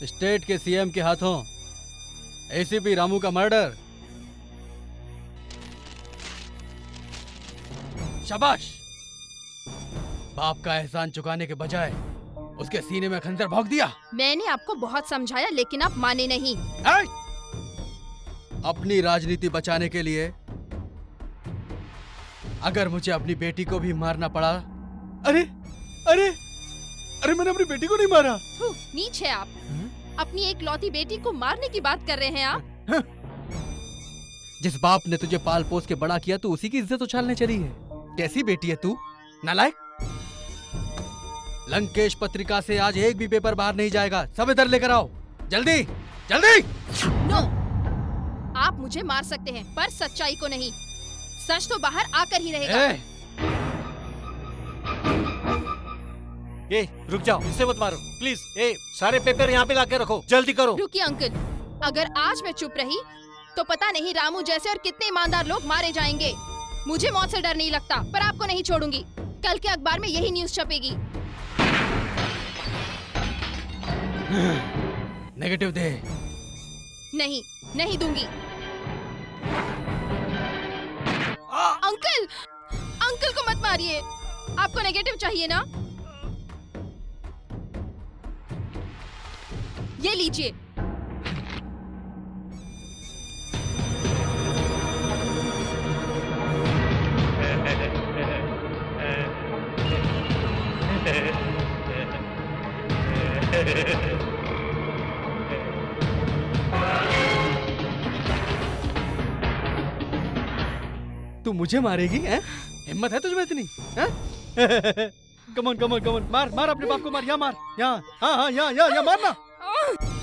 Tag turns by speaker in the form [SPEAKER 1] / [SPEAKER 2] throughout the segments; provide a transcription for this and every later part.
[SPEAKER 1] State के CM के हाथों एसीपी रामू का मर्डर। शाबाश। बाप का एहसान चुकाने के बजाय उसके सीने में खंजर भोंक दिया।
[SPEAKER 2] मैंने आपको बहुत समझाया लेकिन आप माने नहीं।
[SPEAKER 1] अपनी राजनीति बचाने के लिए अगर मुझे अपनी बेटी को भी मारना पड़ा। अरे अरे अरे मैंने अपनी बेटी को नहीं मारा।
[SPEAKER 2] नीच है आप। अपनी एक लौती बेटी को मारने की बात कर रहे हैं आप।
[SPEAKER 1] जिस बाप ने तुझे पाल पोस के बड़ा किया तू उसी की इज्जत उछालने चली है। कैसी बेटी है तू, नालायक। लंकेश पत्रिका से आज एक भी पेपर बाहर नहीं जाएगा। सब इधर लेकर आओ, जल्दी जल्दी।
[SPEAKER 2] नो, आप मुझे मार सकते हैं पर सच्चाई को नहीं। सच तो बाहर आकर ही रहेगा।
[SPEAKER 3] ए, रुक जाओ, इसे मत मारो प्लीज। ए, सारे पेपर यहाँ पे लाके रखो, जल्दी करो।
[SPEAKER 2] रुकिए अंकल, अगर आज मैं चुप रही तो पता नहीं रामू जैसे और कितने ईमानदार लोग मारे जाएंगे। मुझे मौत से डर नहीं लगता, पर आपको नहीं छोड़ूंगी। कल के अखबार में यही न्यूज़ छपेगी।
[SPEAKER 1] नेगेटिव दे।
[SPEAKER 2] नहीं, नहीं दूंगी। अंकल, अंकल को मत मारिए। आपको नेगेटिव चाहिए ना? ये लीजिए।
[SPEAKER 1] तू मुझे मारेगी हैं? हिम्मत है तुझमें इतनी? कमॉन कमॉन कमॉन, मार मार अपने बाप को, मार। यहाँ मार, यहाँ। हाँ हाँ यहाँ मारना।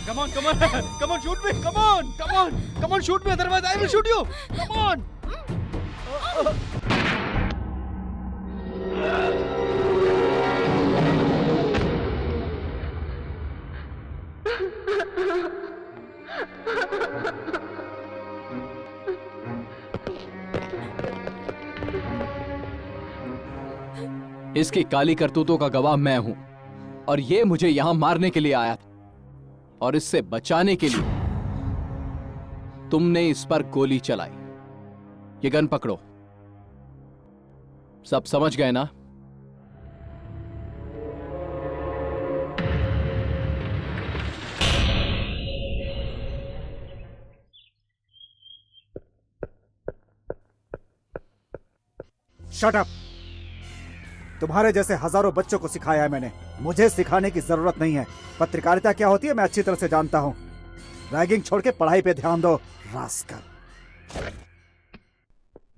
[SPEAKER 1] Come on come on come on, shoot me. Come on come on come on, shoot me, otherwise I will shoot you. Come on.
[SPEAKER 4] इसकी काली करतूतों का गवाह मैं हूं और ये मुझे यहां मारने के लिए आया था, और इससे बचाने के लिए तुमने इस पर गोली चलाई। ये गन पकड़ो। सब समझ गए ना?
[SPEAKER 5] Shut up. तुम्हारे जैसे हजारों बच्चों को सिखाया है मैंने, मुझे सिखाने की जरूरत नहीं है। पत्रकारिता क्या होती है मैं अच्छी तरह से जानता हूं। रैगिंग छोड़ के पढ़ाई पे ध्यान दो, रास्कल।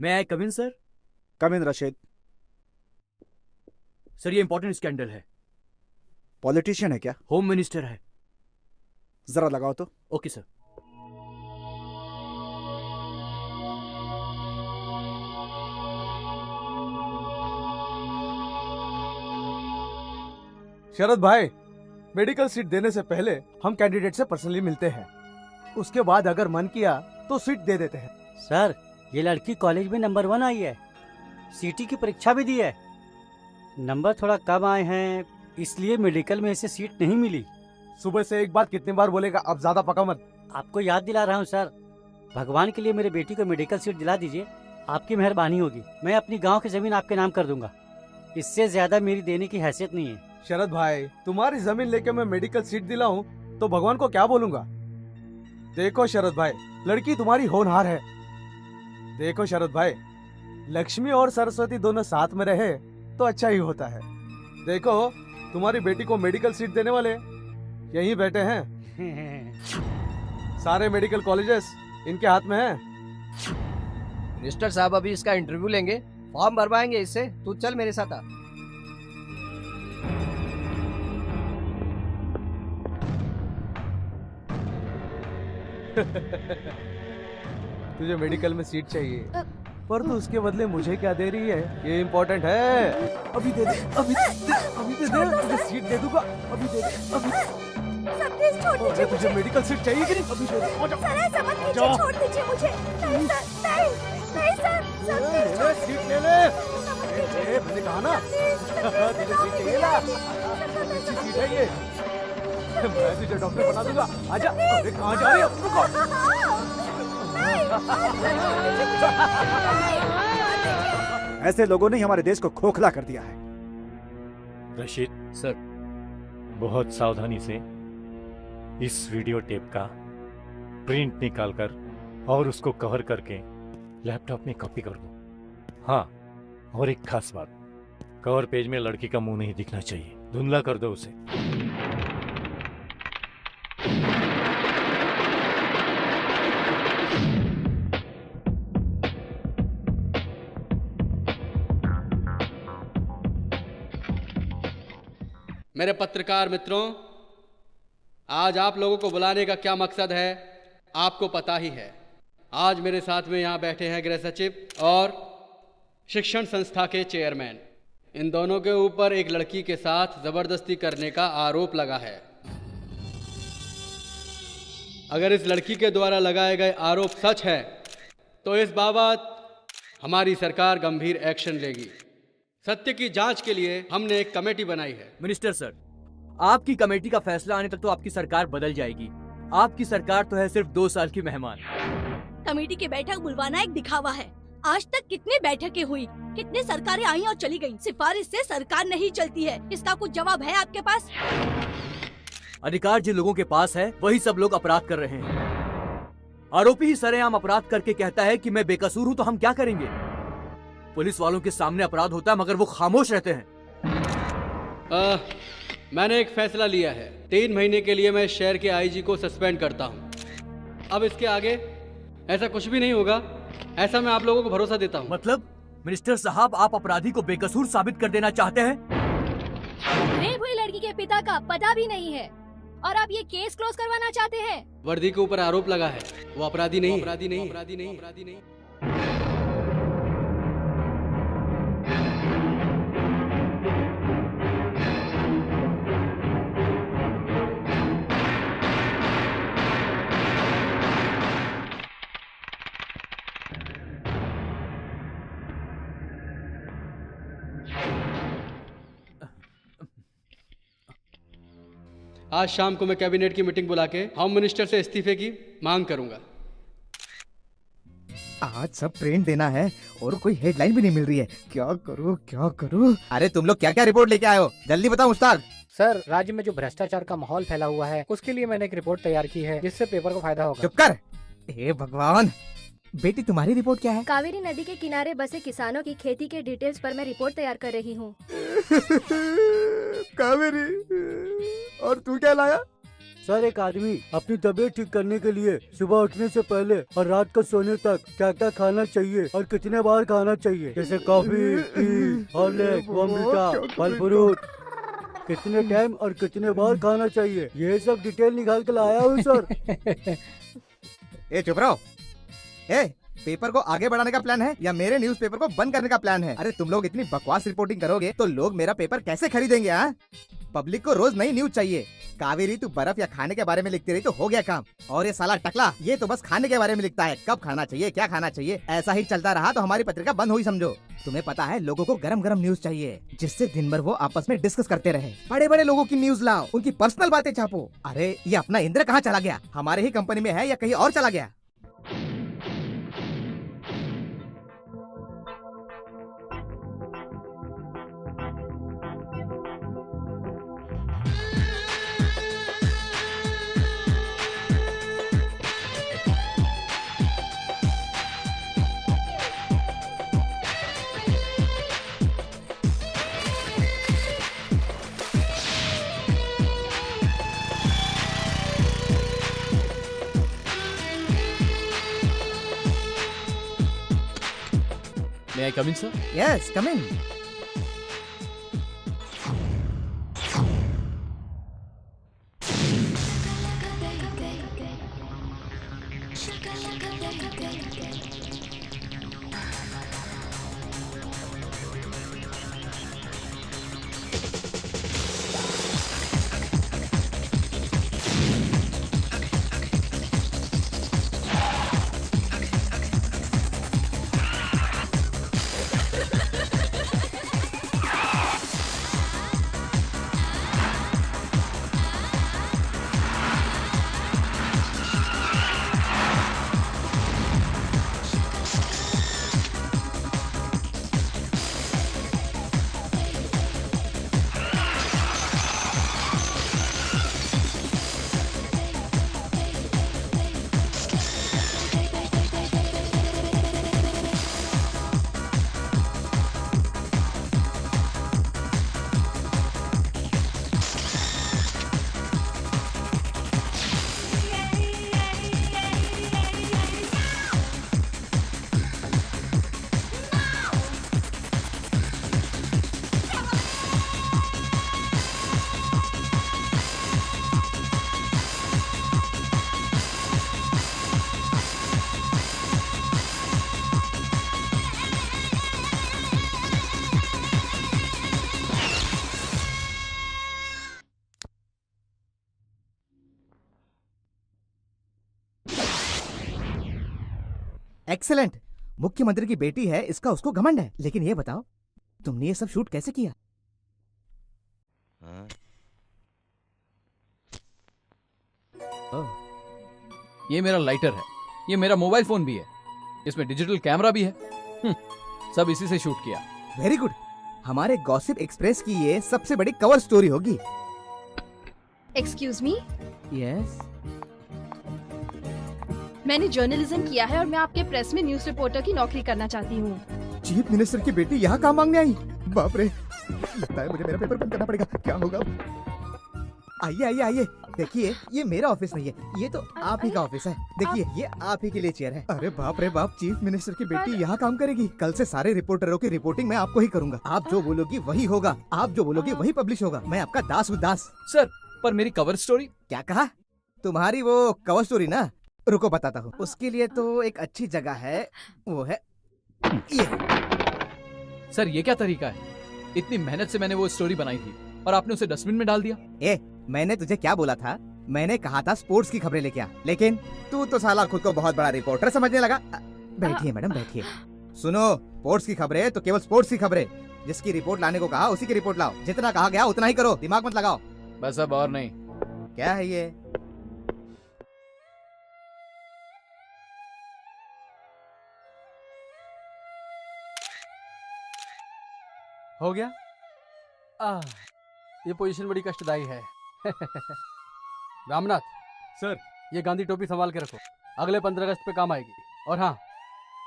[SPEAKER 6] मैं आई कम इन सर?
[SPEAKER 5] कम इन रशीद।
[SPEAKER 6] सर ये इंपॉर्टेंट स्कैंडल है।
[SPEAKER 5] पॉलिटिशियन है क्या?
[SPEAKER 6] होम मिनिस्टर है।
[SPEAKER 5] जरा लगाओ तो।
[SPEAKER 6] Okay sir.
[SPEAKER 7] शरद भाई, मेडिकल सीट देने से पहले हम कैंडिडेट से पर्सनली मिलते हैं। उसके बाद अगर मन किया तो सीट दे देते हैं।
[SPEAKER 8] सर, ये लड़की कॉलेज में नंबर 1 आई है, सीटी की परीक्षा भी दी है। नंबर थोड़ा कम आए हैं इसलिए मेडिकल में इसे सीट नहीं मिली।
[SPEAKER 7] सुबह से एक बात कितनी बार बोलेगा, अब ज्यादा पका मत।
[SPEAKER 8] आपको याद दिला रहा हूँ सर, भगवान के लिए मेरे बेटी को मेडिकल सीट दिला दीजिए, आपकी मेहरबानी होगी। मैं अपनी गाँव की जमीन आपके नाम कर दूंगा, इससे ज्यादा मेरी देने की हैसियत नहीं है।
[SPEAKER 7] शरद भाई, तुम्हारी जमीन लेके मैं मेडिकल सीट दिलाऊं तो भगवान को क्या बोलूंगा? देखो शरद भाई, लड़की तुम्हारी होनहार है। देखो शरद भाई, लक्ष्मी और सरस्वती दोनों साथ में रहे तो अच्छा ही होता है। देखो तुम्हारी बेटी को मेडिकल सीट देने वाले यहीं बैठे हैं। सारे मेडिकल कॉलेजेस इनके हाथ में हैं।
[SPEAKER 9] मिनिस्टर साहब अभी इसका इंटरव्यू लेंगे, फॉर्म भरवाएंगे इससे। तू चल मेरे साथ आ।
[SPEAKER 7] तुझे मेडिकल में सीट चाहिए, पर तू उसके बदले मुझे क्या दे रही है ये इम्पोर्टेंट है। अभी दे दे, अभी दे दे, तुझे सीट दे दूंगा। अभी दे दे, अभी।
[SPEAKER 10] सर प्लीज छोड़ दीजिए मुझे।
[SPEAKER 7] तुझे मेडिकल सीट चाहिए कि नहीं? अभी दे दे।
[SPEAKER 10] सर ऐसा मत कीजिए, छोड़ दीजिए मुझे। नहीं सर, नहीं सर, सर प्लीज छोड़ दीजिए।
[SPEAKER 7] सीट ले ले। मैंने कहा ना, तुझे सीट चाहिए ना? अच्छी सीट है ये। मैं तुझे डॉक्टर बना दूंगा। आजा। अरे कहाँ जा रही हो? रुको।
[SPEAKER 5] ऐसे लोगों ने हमारे देश को खोखला कर दिया है।
[SPEAKER 3] रशीद
[SPEAKER 6] सर।
[SPEAKER 3] बहुत सावधानी से इस वीडियो टेप का प्रिंट निकालकर और उसको कवर करके लैपटॉप में कॉपी कर दो। हाँ, और एक खास बात, कवर पेज में लड़की का मुंह नहीं दिखना चाहिए, धुंधला कर दो उसे।
[SPEAKER 1] मेरे पत्रकार मित्रों, आज आप लोगों को बुलाने का क्या मकसद है आपको पता ही है। आज मेरे साथ में यहाँ बैठे हैं गृह सचिव और शिक्षण संस्था के चेयरमैन। इन दोनों के ऊपर एक लड़की के साथ जबरदस्ती करने का आरोप लगा है। अगर इस लड़की के द्वारा लगाए गए आरोप सच है तो इस बाबत हमारी सरकार गंभीर एक्शन लेगी। सत्य की जांच के लिए हमने एक कमेटी बनाई है।
[SPEAKER 6] मिनिस्टर सर, आपकी कमेटी का फैसला आने तक तो आपकी सरकार बदल जाएगी। आपकी सरकार तो है सिर्फ 2 साल की मेहमान।
[SPEAKER 10] कमेटी की बैठक बुलवाना एक दिखावा है। आज तक कितनी बैठकें हुई, कितनी सरकारें आई और चली गईं। सिफारिश से सरकार नहीं चलती है। इसका कुछ जवाब है आपके पास?
[SPEAKER 6] अधिकार जिन लोगों के पास है वही सब लोग अपराध कर रहे हैं। आरोपी ही सरेआम अपराध करके कहता है कि मैं बेकसूर हूँ, तो हम क्या करेंगे? पुलिस वालों के सामने अपराध होता है मगर वो खामोश रहते हैं।
[SPEAKER 1] मैंने एक फैसला लिया है। 3 महीने के लिए मैं शहर के आईजी को सस्पेंड करता हूँ। अब इसके आगे ऐसा कुछ भी नहीं होगा, ऐसा मैं आप लोगों को भरोसा देता हूँ।
[SPEAKER 6] मतलब मिनिस्टर साहब, आप अपराधी को बेकसूर साबित कर देना चाहते हैं?
[SPEAKER 10] रेप हुई लड़की के पिता का पता भी नहीं है और आप ये केस क्लोज करवाना चाहते हैं?
[SPEAKER 1] वर्दी के ऊपर आरोप लगा है, वो अपराधी नहीं, अपराधी नहीं, अपराधी नहीं, अपराधी नहीं। आज शाम को मैं कैबिनेट की मीटिंग बुला के होम मिनिस्टर से इस्तीफे की मांग करूंगा।
[SPEAKER 11] आज सब प्रिंट देना है और कोई हेडलाइन भी नहीं मिल रही है। क्या करूं क्या करूं? अरे तुम लोग क्या क्या रिपोर्ट लेके आए हो, जल्दी बताओ मुश्ताक।
[SPEAKER 12] सर, राज्य में जो भ्रष्टाचार का माहौल फैला हुआ है उसके लिए मैंने एक रिपोर्ट तैयार की है जिससे पेपर को फायदा होगा।
[SPEAKER 11] चुप कर। हे भगवान, बेटी तुम्हारी रिपोर्ट क्या है?
[SPEAKER 10] कावेरी नदी के किनारे बसे किसानों की खेती के डिटेल्स पर मैं रिपोर्ट तैयार कर रही हूँ।
[SPEAKER 11] कावेरी, और तू क्या लाया?
[SPEAKER 8] सर, एक आदमी अपनी तबीयत ठीक करने के लिए सुबह उठने से पहले और रात को सोने तक क्या क्या खाना चाहिए और कितने बार खाना चाहिए, जैसे कॉफी, टी, हॉर्लिक्स, बॉर्नवीटा, फल फ्रूट, कितने टाइम और कितने बार खाना चाहिए, ये सब डिटेल निकाल के लाया हूँ सर।
[SPEAKER 11] ए चुप रहो। ए, पेपर को आगे बढ़ाने का प्लान है या मेरे न्यूज़पेपर को बंद करने का प्लान है? अरे तुम लोग इतनी बकवास रिपोर्टिंग करोगे तो लोग मेरा पेपर कैसे खरीदेंगे? हाँ, पब्लिक को रोज नई न्यूज चाहिए। कावेरी, तू बर्फ या खाने के बारे में लिखती रही तो हो गया काम, और ये साला टकला ये तो बस खाने के बारे में लिखता है। कब खाना चाहिए, क्या खाना चाहिए, ऐसा ही चलता रहा तो हमारी पत्रिका बंद हुई समझो। तुम्हें पता है, लोगों को गरम गरम न्यूज चाहिए जिससे दिन भर वो आपस में डिस्कस करते रहे। बड़े बड़े लोगों की न्यूज लाओ, उनकी पर्सनल बातें छापो। अरे ये अपना इंद्र कहाँ चला गया? हमारे ही कंपनी में है या कहीं और चला गया?
[SPEAKER 4] May I come in, sir?
[SPEAKER 11] Yes, come in. Excellent. मुख्यमंत्री की बेटी है, इसका उसको घमंड है। लेकिन ये बताओ, तुमने ये सब शूट कैसे किया?
[SPEAKER 4] ये मेरा लाइटर है, ये मेरा मोबाइल फोन भी है, इसमें डिजिटल कैमरा भी है। सब इसी से शूट किया।
[SPEAKER 11] Very good. हमारे गॉसिप एक्सप्रेस की ये सबसे बड़ी कवर स्टोरी होगी।
[SPEAKER 2] Excuse me,
[SPEAKER 11] yes.
[SPEAKER 2] मैंने जर्नलिज्म किया है और मैं आपके प्रेस में न्यूज़ रिपोर्टर की नौकरी करना चाहती हूँ।
[SPEAKER 11] चीफ मिनिस्टर की बेटी यहाँ काम मांगने आई? बाप रे, लगता है मुझे मेरा पेपर बंद करना पड़ेगा। क्या होगा? आइए आइए आइए, देखिए ये मेरा ऑफिस नहीं है, ये तो आप ही का ऑफिस है। देखिए ये आप ही के लिए चेयर है। अरे बाप रे बाप, चीफ मिनिस्टर की बेटी यहाँ काम करेगी। कल से सारे रिपोर्टरों की रिपोर्टिंग मैं आपको ही करूंगा। आप जो बोलोगी वही होगा, आप जो बोलोगी वही पब्लिश होगा। मैं आपका दास दास।
[SPEAKER 4] सर, पर मेरी कवर स्टोरी?
[SPEAKER 11] क्या कहा? तुम्हारी वो कवर स्टोरी ना, रुको बताता हूँ। उसके लिए तो एक अच्छी जगह है, वो है ये।
[SPEAKER 4] सर ये क्या तरीका है? इतनी मेहनत से मैंने वो स्टोरी बनाई थी और आपने उसे डस्टबिन में डाल दिया।
[SPEAKER 11] ए, मैंने तुझे क्या बोला था? मैंने कहा था स्पोर्ट्स की खबरें लेके आ, लेकिन तू तो साला खुद को बहुत बड़ा रिपोर्टर समझने लगा। बैठिए मैडम बैठिए। सुनो, स्पोर्ट्स की खबरें तो केवल स्पोर्ट्स की खबरें। जिसकी रिपोर्ट लाने को कहा उसी की रिपोर्ट लाओ। जितना कहा गया उतना ही करो, दिमाग मत लगाओ।
[SPEAKER 4] बस अब और नहीं।
[SPEAKER 11] क्या है ये?
[SPEAKER 1] हो गया? ये पोजीशन बड़ी कष्टदायी है। रामनाथ
[SPEAKER 7] सर,
[SPEAKER 1] ये गांधी टोपी संभाल के रखो, अगले 15 अगस्त पे काम आएगी। और हाँ,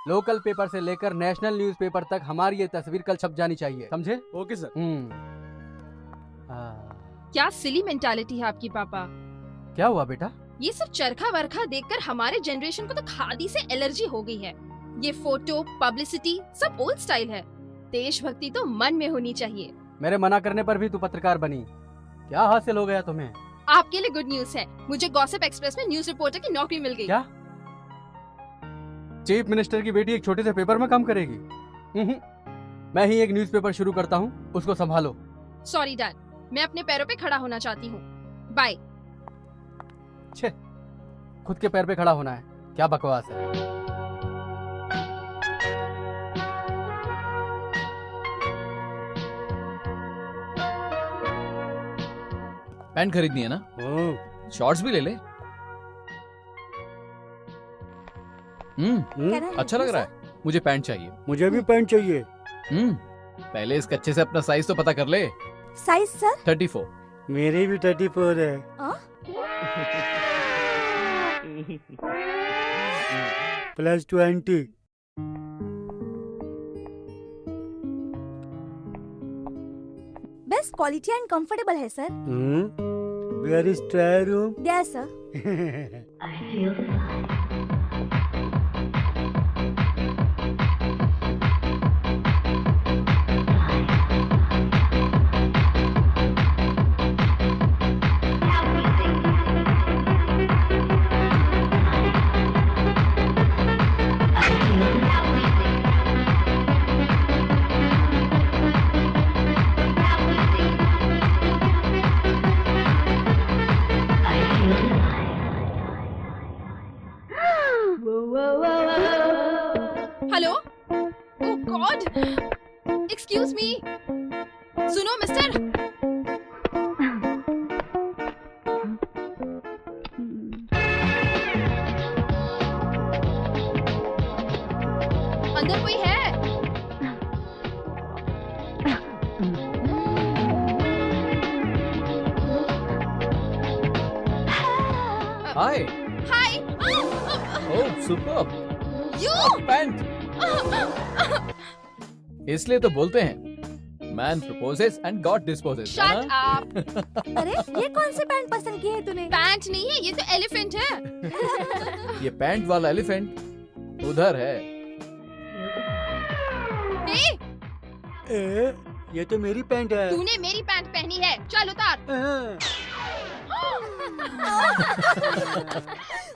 [SPEAKER 1] लोकल पेपर से लेकर नेशनल न्यूज़पेपर तक हमारी ये तस्वीर कल छप जानी चाहिए, समझे?
[SPEAKER 7] Okay sir.
[SPEAKER 2] क्या सिली मेंटालिटी है आपकी पापा।
[SPEAKER 1] क्या हुआ बेटा?
[SPEAKER 2] ये सब चरखा वरखा देखकर हमारे जनरेशन को तो खादी से एलर्जी हो गई है। ये फोटो पब्लिसिटी सब ओल्ड स्टाइल है। देशभक्ति तो मन में होनी चाहिए।
[SPEAKER 1] मेरे मना करने पर भी तू पत्रकार बनी, क्या हासिल हो गया तुम्हें?
[SPEAKER 2] आपके लिए गुड न्यूज है, मुझे गॉसिप एक्सप्रेस में न्यूज़ रिपोर्टर की नौकरी मिल गई।
[SPEAKER 1] क्या? चीफ मिनिस्टर की बेटी एक छोटे से पेपर में काम करेगी? मैं ही एक न्यूज़पेपर शुरू करता हूँ, उसको संभालो।
[SPEAKER 2] सॉरी डैड, मैं अपने पैरों पे खड़ा होना चाहती हूँ। बाय।
[SPEAKER 1] छे, खुद के पैर पे खड़ा होना है, क्या बकवास है।
[SPEAKER 4] पैंट खरीदनी है ना? शॉर्ट्स भी ले ले। अच्छा लग रहा है। मुझे पैंट चाहिए।
[SPEAKER 8] मुझे भी पैंट चाहिए।
[SPEAKER 4] पहले इस कच्चे से अपना साइज तो पता कर ले।
[SPEAKER 10] Size sir?
[SPEAKER 4] 34।
[SPEAKER 8] मेरे भी 34 है। Plus 20।
[SPEAKER 10] Best quality and comfortable है sir.
[SPEAKER 8] Where is trial room?
[SPEAKER 10] There sir.
[SPEAKER 2] Hello, oh god, excuse me, सुनो मिस्टर। अंदर कोई है?
[SPEAKER 4] Hi.
[SPEAKER 2] Hi.
[SPEAKER 4] Oh superb.
[SPEAKER 2] You
[SPEAKER 4] pant. इसलिए तो बोलते हैं man proposes and god disposes.
[SPEAKER 2] Shut up.
[SPEAKER 10] अरे ये कौन से पैंट पसंद की है तूने?
[SPEAKER 2] पैंट नहीं है, ये तो एलिफेंट है।
[SPEAKER 4] ये पैंट वाला एलिफेंट उधर है।
[SPEAKER 8] ये तो मेरी पैंट है।
[SPEAKER 2] तूने मेरी पैंट पहनी है, चल उतार।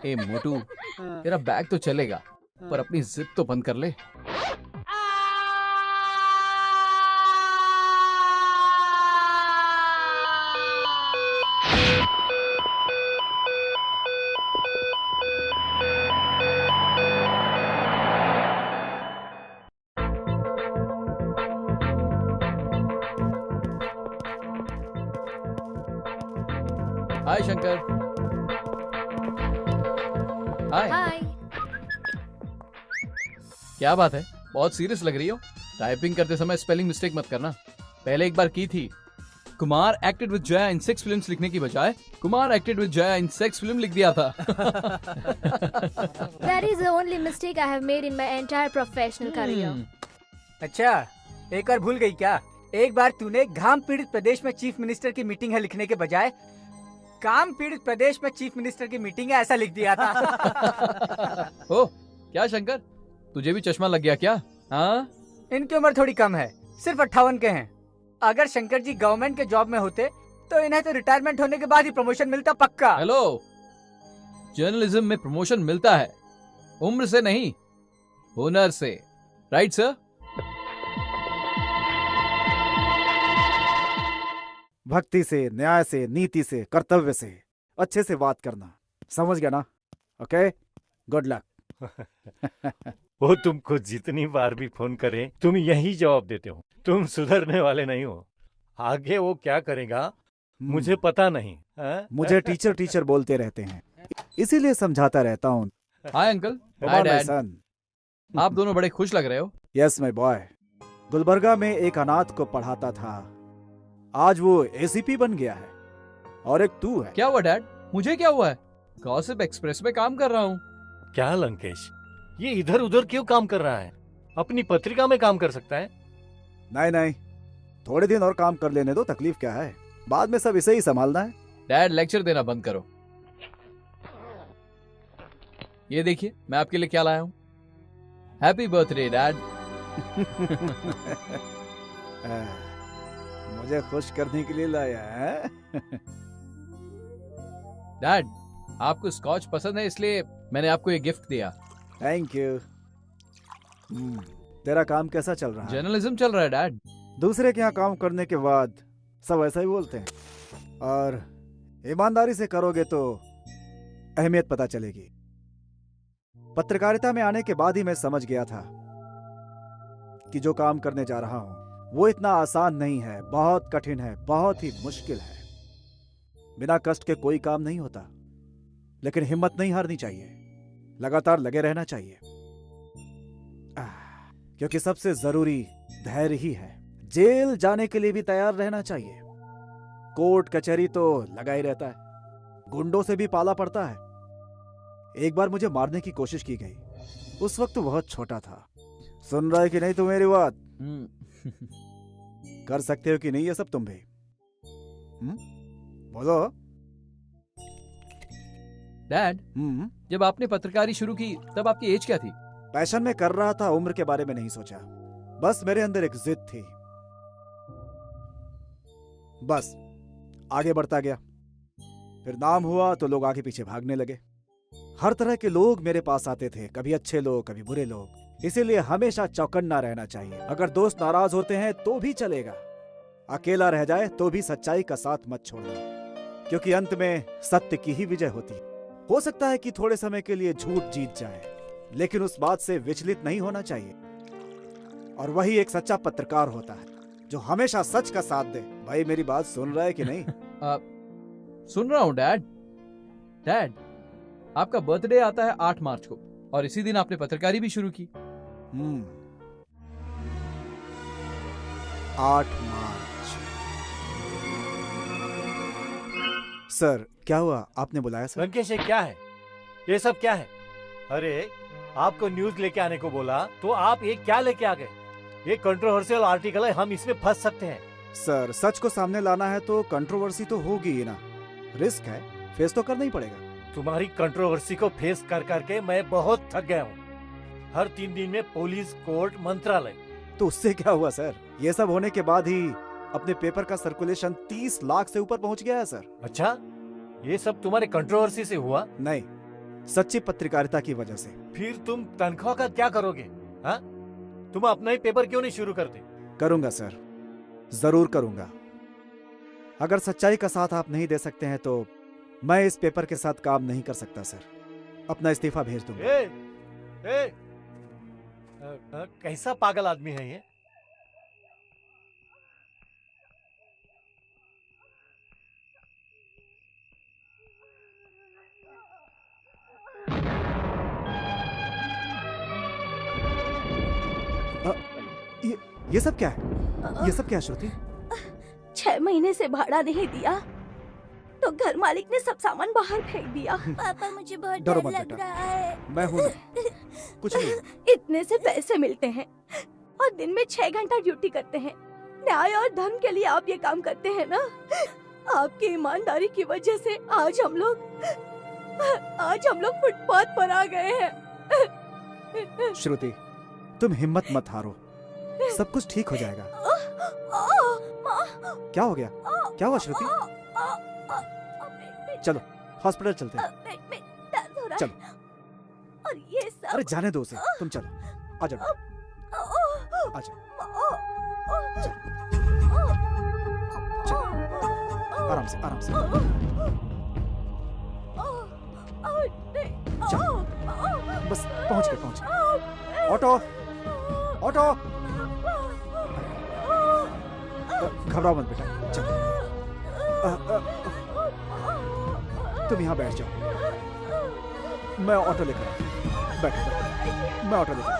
[SPEAKER 4] ए मोटू, तेरा बैग तो चलेगा पर अपनी जिद तो बंद कर ले। हाय शंकर। हाय।
[SPEAKER 2] हाय।
[SPEAKER 4] क्या बात है, बहुत सीरियस लग रही हो। टाइपिंग करते समय स्पेलिंग मिस्टेक मत करना। पहले एक बार की थी। Kumar acted with Jaya in 6 films लिखने की बजाय Kumar acted with Jaya in 6 film लिख दिया था।
[SPEAKER 13] That is the only mistake I have made in my entire professional career.
[SPEAKER 12] अच्छा, एक और भूल गई क्या? एक बार तूने घाम पीड़ित प्रदेश में चीफ मिनिस्टर की मीटिंग है लिखने के बजाय काम पीड़ित प्रदेश में चीफ मिनिस्टर की मीटिंग है ऐसा लिख दिया था।
[SPEAKER 4] ओ, क्या शंकर, तुझे भी चश्मा लग गया क्या? हाँ?
[SPEAKER 12] इनकी उम्र थोड़ी कम है, सिर्फ 58 के हैं। अगर शंकर जी गवर्नमेंट के जॉब में होते तो इन्हें तो रिटायरमेंट होने के बाद ही प्रमोशन मिलता पक्का।
[SPEAKER 4] हेलो, जर्नलिज्म में प्रमोशन मिलता है उम्र से नहीं, हुनर से। Right sir?
[SPEAKER 5] भक्ति से, न्याय से, नीति से, कर्तव्य से अच्छे से बात करना, समझ गया ना? Okay, good luck.
[SPEAKER 3] वो तुमको जितनी बार भी फोन करे तुम यही जवाब देते हो। तुम सुधरने वाले नहीं हो। आगे वो क्या करेगा मुझे पता नहीं।
[SPEAKER 5] मुझे टीचर टीचर बोलते रहते हैं, इसीलिए समझाता रहता हूँ।
[SPEAKER 4] Hi uncle.
[SPEAKER 5] Hi dad.
[SPEAKER 4] आप दोनों बड़े खुश लग रहे हो।
[SPEAKER 5] Yes my boy. गुलबर्गा में एक अनाथ को पढ़ाता था, आज वो एसीपी बन गया है। और एक तू है।
[SPEAKER 4] क्या हुआ डैड? मुझे क्या हुआ है? गॉसिप एक्सप्रेस में काम कर रहा हूँ।
[SPEAKER 3] क्या लंकेश, ये इधर उधर क्यों काम कर रहा है? अपनी पत्रिका में काम कर सकता है।
[SPEAKER 5] नहीं नहीं, थोड़े दिन और काम कर लेने दो, तकलीफ क्या है, बाद में सब इसे ही संभालना है।
[SPEAKER 4] डैड लेक्चर देना बंद करो। ये देखिए मैं आपके लिए क्या लाया हूँ। Happy birthday dad.
[SPEAKER 5] मुझे खुश करने के लिए लाया है।
[SPEAKER 4] डैड, आपको स्कॉच पसंद है इसलिए मैंने आपको ये गिफ्ट दिया।
[SPEAKER 5] Thank you. तेरा काम कैसा चल रहा है?
[SPEAKER 4] जर्नलिज्म चल रहा है डैड।
[SPEAKER 5] दूसरे के यहाँ काम करने के बाद सब ऐसा ही बोलते हैं, और ईमानदारी से करोगे तो अहमियत पता चलेगी। पत्रकारिता में आने के बाद ही मैं समझ गया था कि जो काम करने जा रहा हूं वो इतना आसान नहीं है, बहुत कठिन है, बहुत ही मुश्किल है। बिना कष्ट के कोई काम नहीं होता, लेकिन हिम्मत नहीं हारनी चाहिए, लगातार लगे रहना चाहिए, क्योंकि सबसे जरूरी धैर्य ही है। जेल जाने के लिए भी तैयार रहना चाहिए। कोर्ट कचहरी तो लगा ही रहता है, गुंडों से भी पाला पड़ता है। एक बार मुझे मारने की कोशिश की गई, उस वक्त तो बहुत छोटा था। सुन रहा है कि नहीं तू मेरी बात? कर सकते हो कि नहीं ये सब तुम भी? बोलो।
[SPEAKER 4] डैड, जब आपने पत्रकारी शुरू की तब आपकी एज क्या थी?
[SPEAKER 5] पैशन में कर रहा था, उम्र के बारे में नहीं सोचा। बस मेरे अंदर एक जिद थी, बस आगे बढ़ता गया। फिर नाम हुआ तो लोग आगे पीछे भागने लगे। हर तरह के लोग मेरे पास आते थे, कभी अच्छे लोग, कभी बुरे लोग। इसीलिए हमेशा चौकन्ना रहना चाहिए। अगर दोस्त नाराज होते हैं तो भी चलेगा, अकेला रह जाए तो भी सच्चाई का साथ मत छोड़ना, क्योंकि अंत में सत्य की ही विजय होती है। हो सकता है कि थोड़े समय के लिए झूठ जीत जाए, लेकिन उस बात से विचलित नहीं होना चाहिए। और वही एक सच्चा पत्रकार होता है जो हमेशा सच का साथ दे। भाई मेरी बात सुन रहा है कि नहीं?
[SPEAKER 4] सुन रहा हूँ डैड। डैड, आपका बर्थडे आता है 8 मार्च को, और इसी दिन आपने पत्रकारी भी शुरू की।
[SPEAKER 5] 8 मार्च। सर क्या हुआ, आपने बुलाया सर?
[SPEAKER 3] लंकेश, ये क्या है? ये सब क्या है? अरे आपको न्यूज लेके आने को बोला तो आप ये क्या लेके आ गए? ये कंट्रोवर्शियल आर्टिकल है, हम इसमें फंस सकते हैं।
[SPEAKER 5] सर सच को सामने लाना है तो कंट्रोवर्सी तो होगी ही ना, रिस्क है, फेस तो करना ही पड़ेगा।
[SPEAKER 3] तुम्हारी कंट्रोवर्सी को फेस कर करके मैं बहुत थक गया हूँ। हर 3 दिन में पुलिस, कोर्ट, मंत्रालय।
[SPEAKER 5] तो उससे क्या हुआ सर? ये सब होने के बाद ही अपने पेपर का सर्कुलेशन 30 लाख से ऊपर पहुंच गया है सर।
[SPEAKER 3] अच्छा, ये सब तुम्हारे कंट्रोवर्सी से हुआ?
[SPEAKER 5] नहीं, सच्ची पत्रकारिता की वजह से।
[SPEAKER 3] फिर तुम तनख्वाह का क्या करोगे? हाँ, तुम अपना ही पेपर क्यों नहीं शुरू करते?
[SPEAKER 5] करूंगा सर, जरूर करूंगा। अगर सच्चाई का साथ आप नहीं दे सकते हैं तो मैं इस पेपर के साथ काम नहीं कर सकता सर, अपना इस्तीफा भेज दूंगा।
[SPEAKER 3] कैसा पागल आदमी है ये?
[SPEAKER 5] ये सब क्या है? ये सब क्या है श्रुति?
[SPEAKER 10] 6 महीने से भाड़ा नहीं दिया तो घर मालिक ने सब सामान बाहर फेंक दिया। पापा मुझे बहुत
[SPEAKER 5] डरो
[SPEAKER 10] डर
[SPEAKER 5] मत
[SPEAKER 10] लग
[SPEAKER 5] बेटा।
[SPEAKER 10] रहा है।
[SPEAKER 5] मैं हूं ना, कुछ नहीं।
[SPEAKER 10] इतने से पैसे मिलते हैं और दिन में 6 घंटा ड्यूटी करते हैं। न्याय और धर्म के लिए आप ये काम करते हैं ना? आपकी ईमानदारी की वजह से आज हम लोग फुटपाथ पर आ गए हैं।
[SPEAKER 5] श्रुति, तुम हिम्मत मत हारो, सब कुछ ठीक हो जाएगा। क्या हो गया? क्या हुआ श्रुति? चलो हॉस्पिटल चलते हैं। चलो।
[SPEAKER 10] और ये सब।
[SPEAKER 5] अरे जाने दो उसे, तुम चलो। आ जाओ, आ जाओ। आराम से, आराम से। चलो, बस पहुंच गए। Auto, auto. घबराओ मत बेटा, चलो। तुम यहाँ बैठ जाओ, मैं ऑटो लेकर। बैठो, मैं ऑटो लेकर।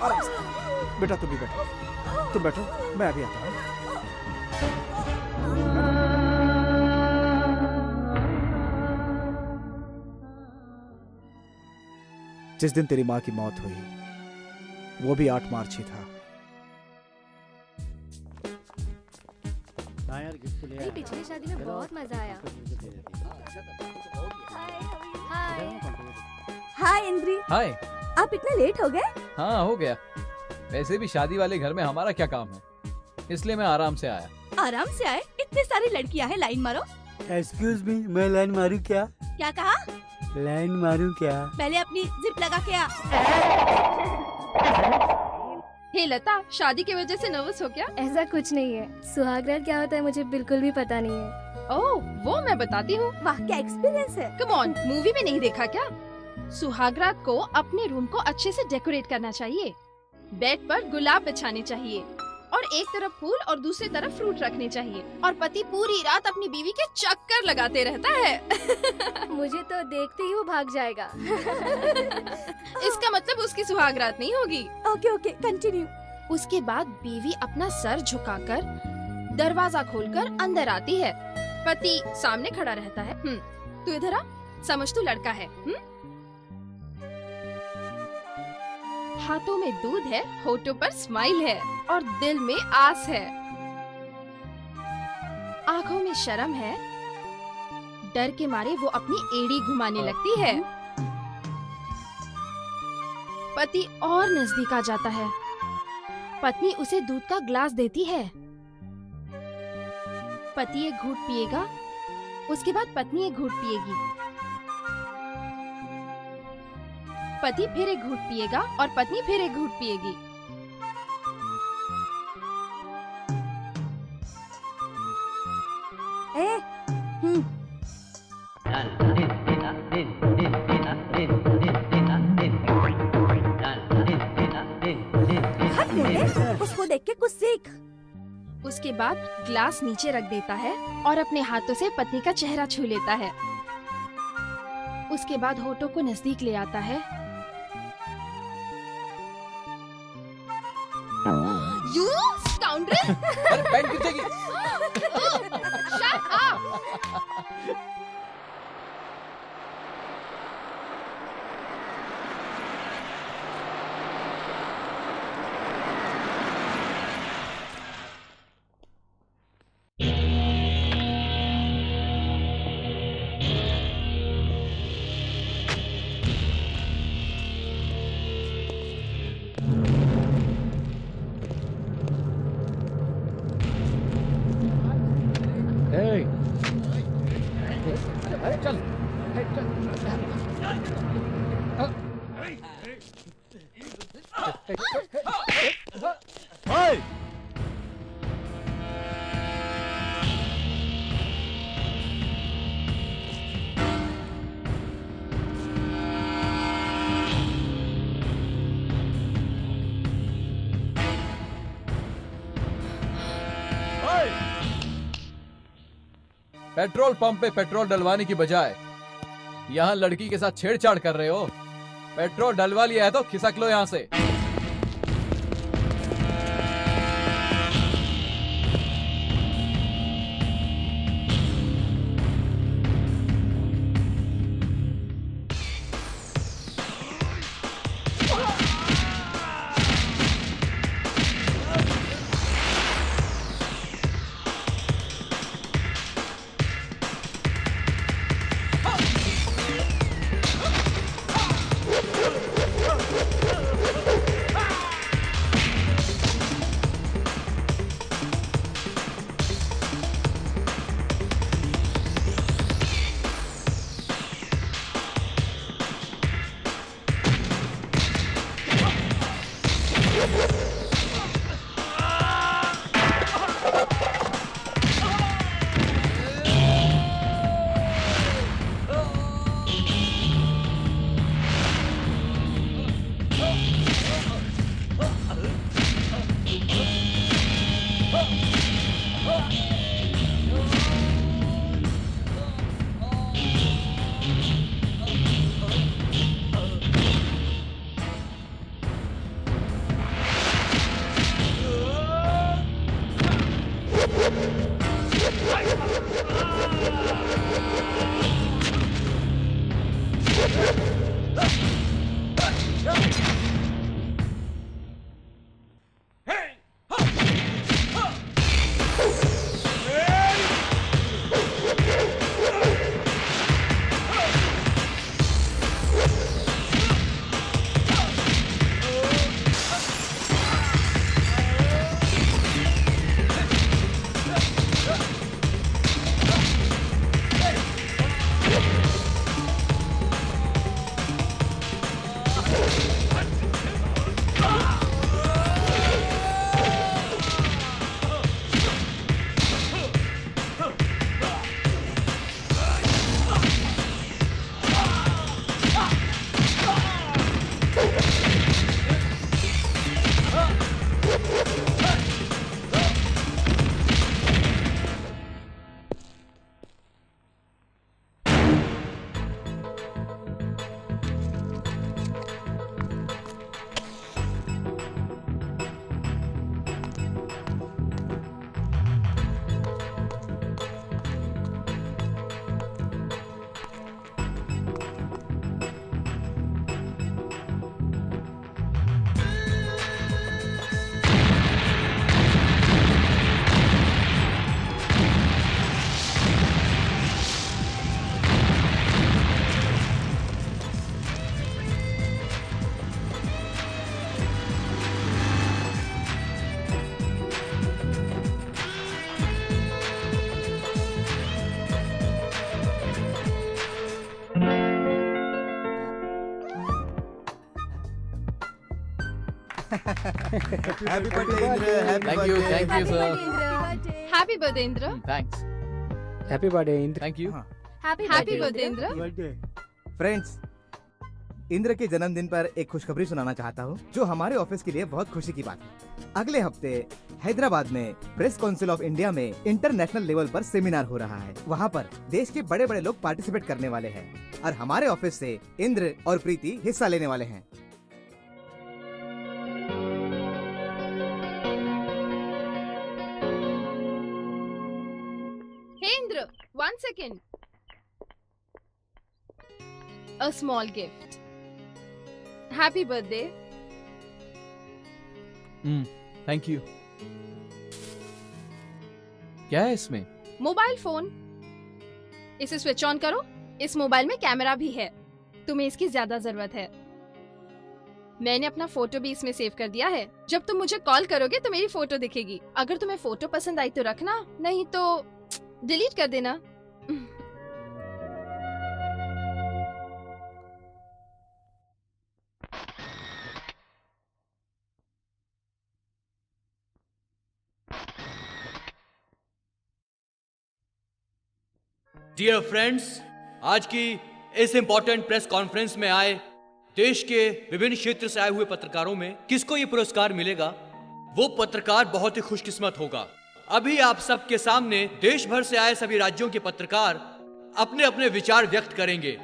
[SPEAKER 5] आराम से बेटा, तुम भी बैठो। तुम बैठो, मैं अभी आता हूँ। जिस दिन तेरी माँ की मौत हुई वो भी 8 मार्च ही था।
[SPEAKER 13] पिछली शादी में बहुत मजा आया। हाय।
[SPEAKER 10] हाय इंद्री।
[SPEAKER 4] हाय।
[SPEAKER 10] आप इतने लेट हो गए?
[SPEAKER 4] हाँ हो गया। वैसे भी शादी वाले घर में हमारा क्या काम है, इसलिए मैं आराम से आया।
[SPEAKER 10] आराम से आए? इतनी सारी लड़कियां हैं, लाइन मारो।
[SPEAKER 8] एक्सक्यूज मी, मैं लाइन मारूं क्या?
[SPEAKER 10] क्या कहा?
[SPEAKER 8] लाइन मारूं क्या?
[SPEAKER 10] पहले अपनी जिप लगा के आ।
[SPEAKER 2] हे लता, शादी की वजह से नर्वस हो क्या?
[SPEAKER 13] ऐसा कुछ नहीं है। सुहागरात क्या होता है मुझे बिल्कुल भी पता नहीं है।
[SPEAKER 2] ओह, वो मैं बताती हूँ।
[SPEAKER 10] वाह क्या एक्सपीरियंस है।
[SPEAKER 2] कम ऑन, मूवी में नहीं देखा क्या? सुहागरात को अपने रूम को अच्छे से डेकोरेट करना चाहिए। बेड पर गुलाब बिछाने चाहिए और एक तरफ फूल और दूसरी तरफ फ्रूट रखने चाहिए। और पति पूरी रात अपनी बीवी के चक्कर लगाते रहता है।
[SPEAKER 13] मुझे तो देखते ही वो भाग जाएगा।
[SPEAKER 2] इसका मतलब उसकी सुहागरात नहीं होगी।
[SPEAKER 10] Okay okay, continue.
[SPEAKER 2] उसके बाद बीवी अपना सर झुकाकर दरवाजा खोलकर अंदर आती है। पति सामने खड़ा रहता है। तू इधर आ, समझ तू लड़का है। हाथों में दूध है, होठों पर स्माइल है और दिल में आस है। आंखों में शर्म है, डर के मारे वो अपनी एड़ी घुमाने लगती है। पति और नजदीक आ जाता है। पत्नी उसे दूध का ग्लास देती है। पति एक घूंट पिएगा, उसके बाद पत्नी एक घूंट पिएगी। पति फिर एक घूंट पिएगा और पत्नी फिर एक घूंट पिएगी।
[SPEAKER 10] उसको देख के कुछ सीख।
[SPEAKER 2] उसके बाद ग्लास नीचे रख देता है और अपने हाथों से पत्नी का चेहरा छू लेता है। उसके बाद होठों को नजदीक ले आता है। You scoundrel!
[SPEAKER 4] अरे पैंट खींचेगी।
[SPEAKER 2] Shut up!
[SPEAKER 4] पेट्रोल पंप पे पेट्रोल डलवाने की बजाय यहाँ लड़की के साथ छेड़छाड़ कर रहे हो। पेट्रोल डलवा लिया है तो खिसक लो यहाँ से।
[SPEAKER 11] Happy birthday Indra, happy
[SPEAKER 4] thank you sir.
[SPEAKER 2] Happy birthday Indra.
[SPEAKER 4] Thanks.
[SPEAKER 8] Happy birthday Indra.
[SPEAKER 4] Thank you.
[SPEAKER 2] Happy birthday Indra.
[SPEAKER 11] Friends, Indra के जन्मदिन पर एक खुशखबरी सुनाना चाहता हूँ जो हमारे ऑफिस के लिए बहुत खुशी की बात है। अगले हफ्ते हैदराबाद में प्रेस काउंसिल ऑफ इंडिया में इंटरनेशनल लेवल पर सेमिनार हो रहा है। वहाँ पर देश के बड़े बड़े लोग पार्टिसिपेट करने वाले हैं और हमारे ऑफिस से इंद्र और प्रीति हिस्सा लेने वाले हैं।
[SPEAKER 2] हे Indra, 1 second. A small gift. Happy birthday.
[SPEAKER 4] Thank you. क्या है इसमें?
[SPEAKER 2] Mobile phone. इसे स्विच ऑन करो। इस मोबाइल में कैमरा भी है। तुम्हें इसकी ज्यादा जरूरत है। मैंने अपना फोटो भी इसमें सेव कर दिया है। जब तुम मुझे कॉल करोगे तो मेरी फोटो दिखेगी। अगर तुम्हें फोटो पसंद आई तो रखना, नहीं तो डिलीट कर देना।
[SPEAKER 6] डियर फ्रेंड्स, आज की इस इंपॉर्टेंट प्रेस कॉन्फ्रेंस में आए देश के विभिन्न क्षेत्र से आए हुए पत्रकारों में किसको ये पुरस्कार मिलेगा, वो पत्रकार बहुत ही खुशकिस्मत होगा। अभी आप सबके सामने देश भर से आए सभी राज्यों के पत्रकार अपने अपने विचार व्यक्त करेंगे।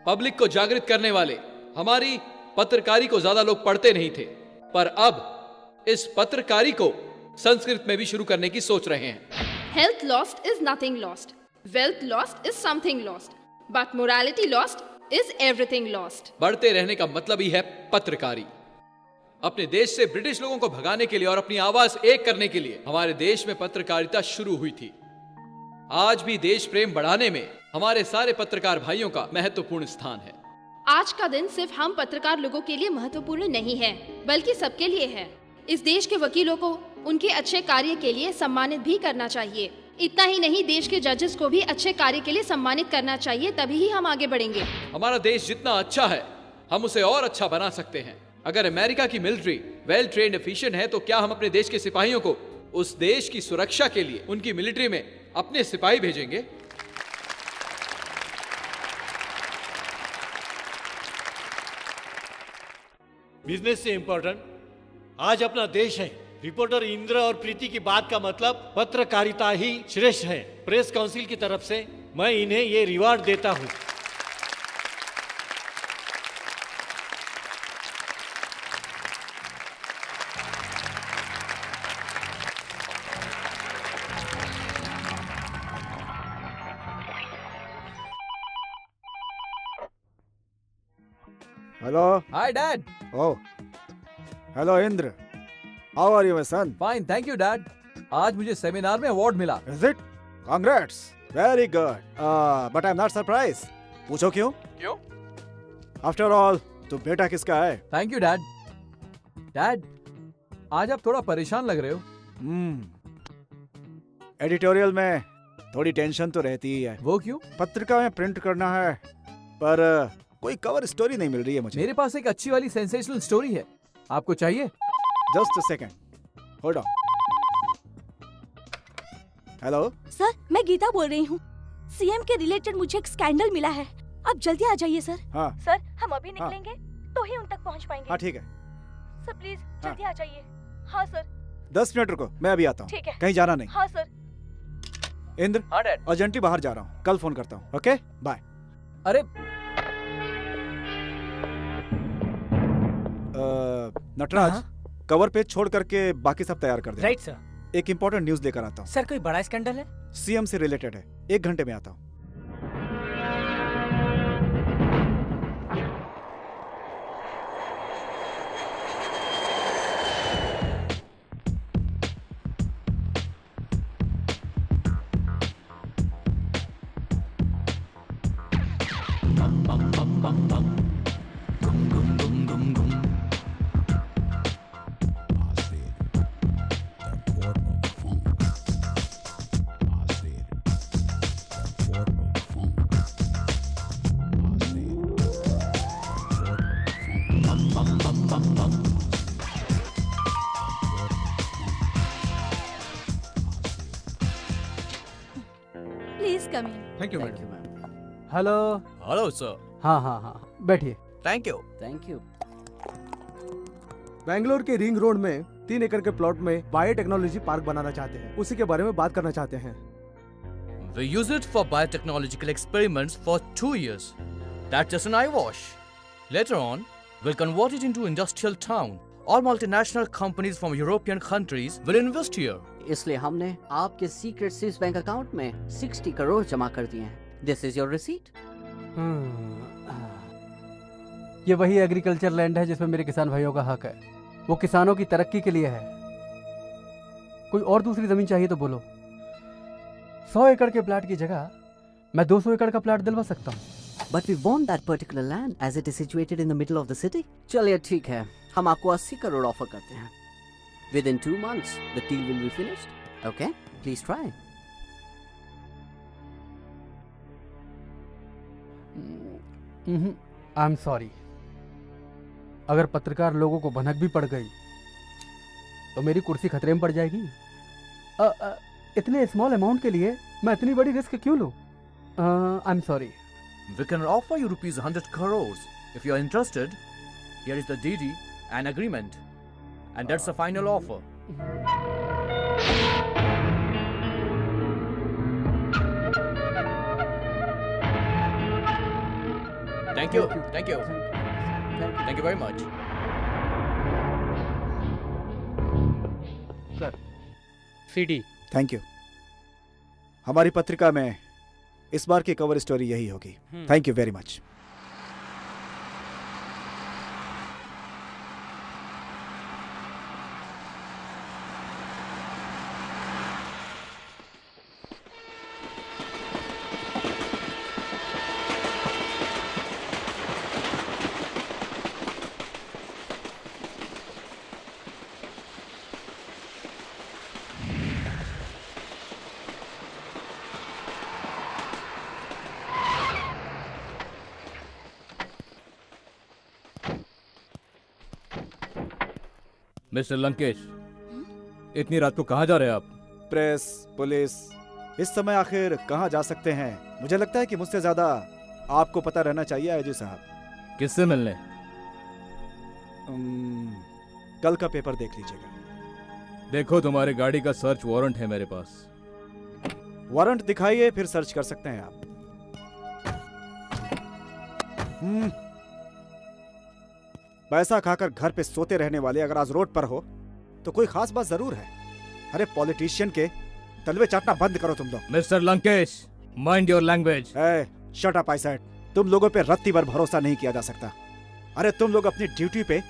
[SPEAKER 14] पब्लिक को जागृत करने वाले हमारी पत्रकारी को ज्यादा लोग पढ़ते नहीं थे, पर अब इस पत्रकारी को संस्कृत में भी शुरू करने की सोच रहे हैं।
[SPEAKER 2] Health lost is nothing lost. Wealth lost is something lost. But morality lost is everything lost.
[SPEAKER 14] बढ़ते रहने का मतलब ही है पत्रकारी। अपने देश से ब्रिटिश लोगों को भगाने के लिए और अपनी आवाज एक करने के लिए हमारे देश में पत्रकारिता शुरू हुई थी। आज भी देश प्रेम बढ़ाने में हमारे सारे पत्रकार भाइयों का महत्वपूर्ण स्थान है।
[SPEAKER 2] आज का दिन सिर्फ हम पत्रकार लोगों के लिए महत्वपूर्ण नहीं है, बल्कि सबके लिए है। इस देश के वकीलों को उनके अच्छे कार्य के लिए सम्मानित भी करना चाहिए। इतना ही नहीं, देश के जजेस को भी अच्छे कार्य के लिए सम्मानित करना चाहिए, तभी ही हम आगे बढ़ेंगे।
[SPEAKER 14] हमारा देश जितना अच्छा है हम उसे और अच्छा बना सकते हैं। अगर अमेरिका की मिलिट्री वेल ट्रेन्ड एफिशिएंट है, तो क्या हम अपने देश के सिपाहियों को उस देश की सुरक्षा के लिए उनकी मिलिट्री में अपने सिपाही भेजेंगे?
[SPEAKER 3] बिजनेस से इंपॉर्टेंट आज अपना देश है। रिपोर्टर इंद्र और प्रीति की बात का मतलब पत्रकारिता ही श्रेष्ठ है। प्रेस काउंसिल की तरफ से मैं इन्हें ये रिवार्ड देता हूँ।
[SPEAKER 5] Hello.
[SPEAKER 4] Hi dad.
[SPEAKER 5] Oh, hello Indra. How are you, my son?
[SPEAKER 4] Fine, thank you, Dad. आज मुझे सेमिनार में अवार्ड मिला।
[SPEAKER 5] Is it? Congrats. Very good. But I'm not surprised. पूछो क्यों?
[SPEAKER 4] क्यों?
[SPEAKER 5] After all, तो बेटा किसका है?
[SPEAKER 4] Thank you, Dad. Dad, आज आप थोड़ा परेशान लग रहे हो।
[SPEAKER 5] एडिटोरियल में थोड़ी टेंशन तो रहती ही है।
[SPEAKER 4] वो क्यों?
[SPEAKER 5] पत्रिका में प्रिंट करना है, पर कोई कवर स्टोरी नहीं मिल रही है मुझे।
[SPEAKER 4] मेरे पास एक अच्छी वाली सेंसेशनल स्टोरी है, आपको चाहिए?
[SPEAKER 5] Just a second. Hold on. Hello
[SPEAKER 10] sir, मैं गीता बोल रही हूँ। सीएम के रिलेटेड मुझे एक स्कैंडल मिला है। आप जल्दी आ जाइए सर।
[SPEAKER 5] हाँ
[SPEAKER 10] सर, हम अभी निकलेंगे तो ही उन तक पहुँच पाएंगे।
[SPEAKER 5] हाँ ठीक है।
[SPEAKER 10] सर प्लीज जल्दी आ जाइए। हाँ सर।
[SPEAKER 5] 10 मिनट रुको, मैं अभी आता हूँ।
[SPEAKER 10] ठीक है।
[SPEAKER 5] कहीं जाना नहीं।
[SPEAKER 10] हाँ सर।
[SPEAKER 5] इंद्र,
[SPEAKER 4] हाँ डैड।
[SPEAKER 5] अर्जेंटली बाहर जा रहा हूँ, कल फोन करता हूँ। Okay bye.
[SPEAKER 4] अरे
[SPEAKER 5] नटराज, कवर पेज छोड़ करके बाकी सब तैयार कर दे।
[SPEAKER 12] Right sir.
[SPEAKER 5] एक इम्पोर्टेंट न्यूज लेकर आता हूँ।
[SPEAKER 12] सर, कोई बड़ा स्कैंडल है?
[SPEAKER 5] सीएम से रिलेटेड है। 1 घंटे में आता हूँ।
[SPEAKER 10] Come in.
[SPEAKER 4] Thank you madam.
[SPEAKER 7] Hello.
[SPEAKER 6] Hello sir.
[SPEAKER 7] हाँ हाँ हाँ, बैठिए।
[SPEAKER 6] Thank you.
[SPEAKER 9] Thank you.
[SPEAKER 7] Bangalore के रिंग रोड में 3 एकड़ के प्लॉट में बायोटेक्नोलॉजी पार्क बनाना चाहते हैं, उसी के बारे में बात करना चाहते हैं।
[SPEAKER 6] We use it for biotechnological experiments for 2 years. That's just an eyewash. Later on, we'll convert it into industrial town. All multinational companies from European countries will invest here.
[SPEAKER 9] इसलिए हमने आपके सीक्रेट स्विस बैंक अकाउंट में 60 करोड़ जमा कर दिए हैं। This is your receipt.
[SPEAKER 7] ये वही एग्रीकल्चर लैंड है जिसमें मेरे किसान भाइयों का हक है। वो किसानों की तरक्की के लिए है। कोई और दूसरी जमीन चाहिए तो बोलो। 100 एकड़ के प्लाट की जगह मैं 200 एकड़ का प्लाट दिलवा सकता हूँ।
[SPEAKER 9] But we want that particular land as it is situated in the middle of the city. चलिए ठीक है, हम आपको 80 करोड़ ऑफर करते हैं। Within 2 months, the deal will be finished. Okay? Please try.
[SPEAKER 7] I am sorry. अगर पत्रकार लोगों को भनक भी पड़ गई तो मेरी कुर्सी खतरे में पड़ जाएगी। इतने स्मॉल अमाउंट के लिए मैं इतनी बड़ी रिस्क क्यों लूं? I am sorry.
[SPEAKER 6] We can offer you rupees 100 crores. If you are interested, here is the DD and agreement. And that's the final offer. Thank you. Thank you. Thank you very much.
[SPEAKER 5] Sir, CD। Thank you. हमारी पत्रिका में इस बार की cover story यही होगी। Thank you very much.
[SPEAKER 6] Mister Lankesh, इतनी रात को कहाँ जा रहे हैं आप?
[SPEAKER 5] प्रेस, पुलिस, इस समय आखिर कहाँ जा सकते हैं? मुझे लगता है कि मुझसे ज्यादा आपको पता रहना चाहिए आईजी साहब।
[SPEAKER 6] किससे मिलने?
[SPEAKER 5] कल का पेपर देख लीजिएगा।
[SPEAKER 6] देखो, तुम्हारी गाड़ी का सर्च वारंट है मेरे पास।
[SPEAKER 5] वारंट दिखाइए, फिर सर्च कर सकते हैं आप। पैसा खाकर घर पे सोते रहने वाले अगर आज रोड पर हो तो कोई खास बात जरूर है। अरे पॉलिटिशियन के तलवे चाटना बंद करो तुम लोग।
[SPEAKER 6] Mister Lankesh, mind your language.
[SPEAKER 5] Shut up I said. तुम लोगों पे रत्ती भर भरोसा नहीं किया जा सकता। अरे तुम लोग अपनी ड्यूटी पे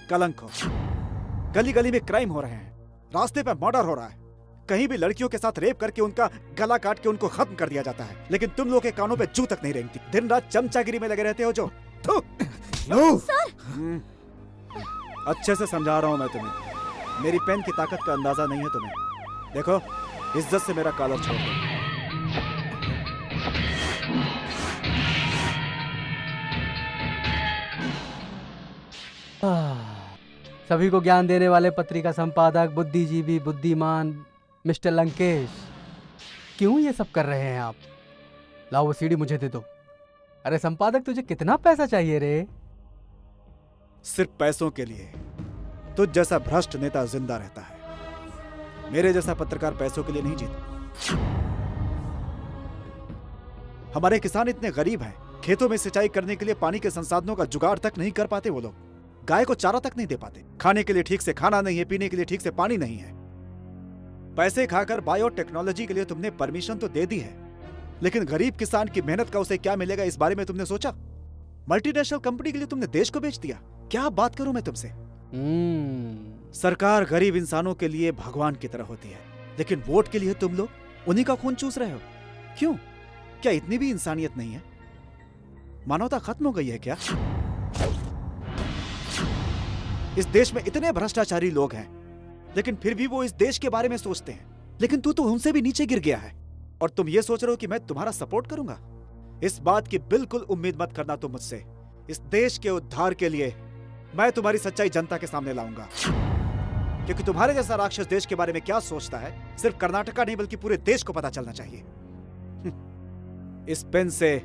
[SPEAKER 5] कलंक हो। गली गली में क्राइम हो रहे हैं, रास्ते पे मर्डर हो रहा है, कहीं भी लड़कियों के साथ रेप करके उनका गला काट के उनको खत्म कर दिया जाता है, लेकिन तुम लोग के कानों पे जू तक नहीं रेंगती। दिन रात चमचागिरी में लगे रहते हो जो। अच्छे से समझा रहा हूं मैं तुम्हें। मेरी पेन की ताकत का अंदाजा नहीं है तुम्हें। देखो, इज्जत से मेरा कॉलर छोड़ दो।
[SPEAKER 7] सभी को ज्ञान देने वाले पत्रिका संपादक, बुद्धिजीवी, बुद्धिमान मिस्टर लंकेश, क्यों ये सब कर रहे हैं आप? लाओ वो सीडी मुझे दे दो। अरे संपादक, तुझे कितना पैसा चाहिए रे?
[SPEAKER 5] सिर्फ पैसों के लिए तुझ जैसा भ्रष्ट नेता जिंदा रहता है। मेरे जैसा पत्रकार पैसों के लिए नहीं जीता। हमारे किसान इतने गरीब हैं, खेतों में सिंचाई करने के लिए पानी के संसाधनों का जुगाड़ तक नहीं कर पाते। वो लोग गाय को चारा तक नहीं दे पाते, खाने के लिए ठीक से खाना नहीं है, पीने के लिए ठीक से पानी नहीं है। पैसे खाकर बायोटेक्नोलॉजी के लिए तुमने परमिशन तो दे दी है, लेकिन गरीब किसान की मेहनत का उसे क्या मिलेगा इस बारे में तुमने सोचा? मल्टीनेशनल कंपनी के लिए तुमने देश को बेच दिया। क्या बात करूं मैं तुमसे? सरकार गरीब इंसानों के लिए भगवान की तरह होती है, लेकिन वोट के लिए तुम लोग उन्हीं का खून चूस रहे हो। क्यों? क्या इतनी भी इंसानियत नहीं है? मानवता खत्म हो गई है क्या? इस देश में इतने भ्रष्टाचारी लोग हैं, लेकिन फिर भी वो इस देश के बारे में सोचते हैं। लेकिन तू तो उनसे भी नीचे गिर गया है और तुम ये सोच रहे हो कि मैं तुम्हारा सपोर्ट करूंगा। इस बात की बिल्कुल उम्मीद मत करना तुम मुझसे। इस देश के उद्धार के लिए मैं तुम्हारी सच्चाई जनता के सामने लाऊंगा, क्योंकि तुम्हारे जैसा राक्षस देश के बारे में क्या सोचता है सिर्फ कर्नाटका नहीं बल्कि पूरे देश को पता चलना चाहिए। इस पेन से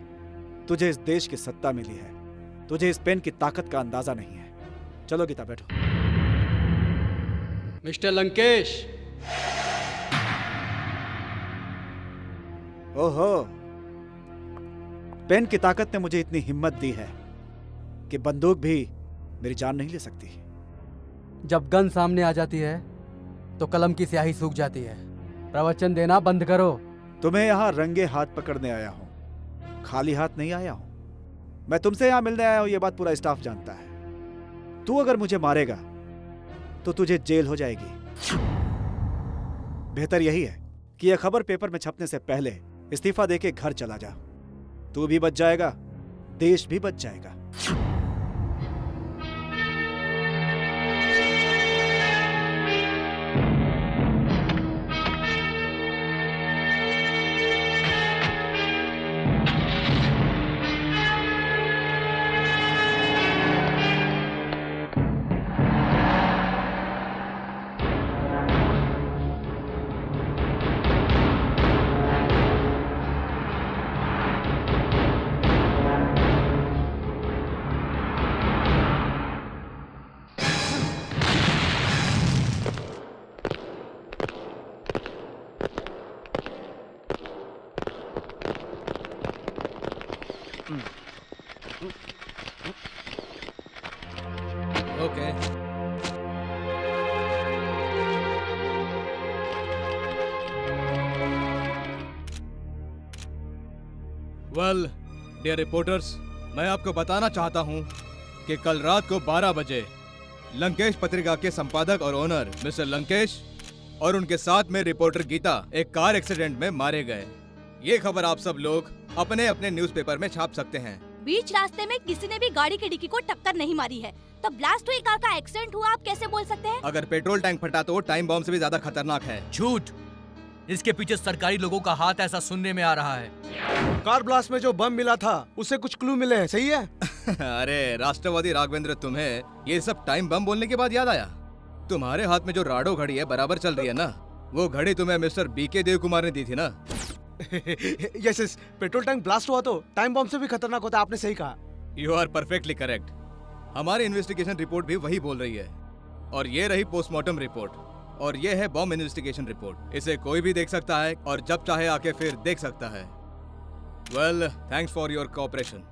[SPEAKER 5] तुझे इस देश की सत्ता मिली है, तुझे इस पेन की ताकत का अंदाजा नहीं है। चलो गीता बैठो।
[SPEAKER 1] मिस्टर लंकेश,
[SPEAKER 5] ओहो, पेन की ताकत ने मुझे इतनी हिम्मत दी है कि बंदूक भी मेरी जान नहीं ले सकती।
[SPEAKER 15] जब गन सामने आ जाती है तो कलम की स्याही सूख जाती है। प्रवचन देना बंद करो।
[SPEAKER 5] तुम्हें यहाँ रंगे हाथ पकड़ने आया हूँ, खाली हाथ नहीं आया हूँ। मैं तुमसे यहाँ मिलने आया हूँ, ये बात पूरा स्टाफ जानता है। तू अगर मुझे मारेगा तो तुझे जेल हो जाएगी। बेहतर यही है कि यह खबर पेपर में छपने से पहले इस्तीफा देके घर चला जा। तू भी बच जाएगा, देश भी बच जाएगा।
[SPEAKER 14] Okay.
[SPEAKER 16] वेल डियर रिपोर्टर्स, मैं आपको बताना चाहता हूं कि कल रात को 12 बजे लंकेश पत्रिका के संपादक और ओनर मिस्टर लंकेश और उनके साथ में रिपोर्टर गीता एक कार एक्सीडेंट में मारे गए। ये खबर आप सब लोग अपने अपने न्यूज़पेपर में छाप सकते हैं।
[SPEAKER 10] बीच रास्ते में किसी ने भी गाड़ी की डिक्की को टक्कर नहीं मारी है, तो ब्लास्ट हुई कार का एक्सीडेंट हुआ आप कैसे बोल सकते हैं?
[SPEAKER 16] अगर पेट्रोल टैंक फटा तो टाइम बम से भी ज्यादा खतरनाक है।
[SPEAKER 6] झूठ। इसके पीछे सरकारी लोगों का हाथ, ऐसा सुनने में आ रहा है।
[SPEAKER 7] कार ब्लास्ट में जो बम मिला था उससे कुछ क्लू मिले हैं, सही है?
[SPEAKER 16] अरे राष्ट्रवादी राघवेंद्र, तुम्हें ये सब टाइम बम बोलने के बाद याद आया। तुम्हारे हाथ में जो राडो घड़ी है बराबर चल रही है ना, वो घड़ी तुम्हें मिस्टर बीके देव कुमार ने दी थी ना।
[SPEAKER 7] यस, पेट्रोल टैंक ब्लास्ट हुआ तो टाइम बम से भी खतरनाक होता है, आपने सही कहा।
[SPEAKER 16] You are perfectly correct. हमारी इन्वेस्टिगेशन रिपोर्ट भी वही बोल रही है। और ये रही पोस्टमार्टम रिपोर्ट, और ये है बॉम्ब इन्वेस्टिगेशन रिपोर्ट। इसे कोई भी देख सकता है और जब चाहे आके फिर देख सकता है। Well, thanks for your cooperation.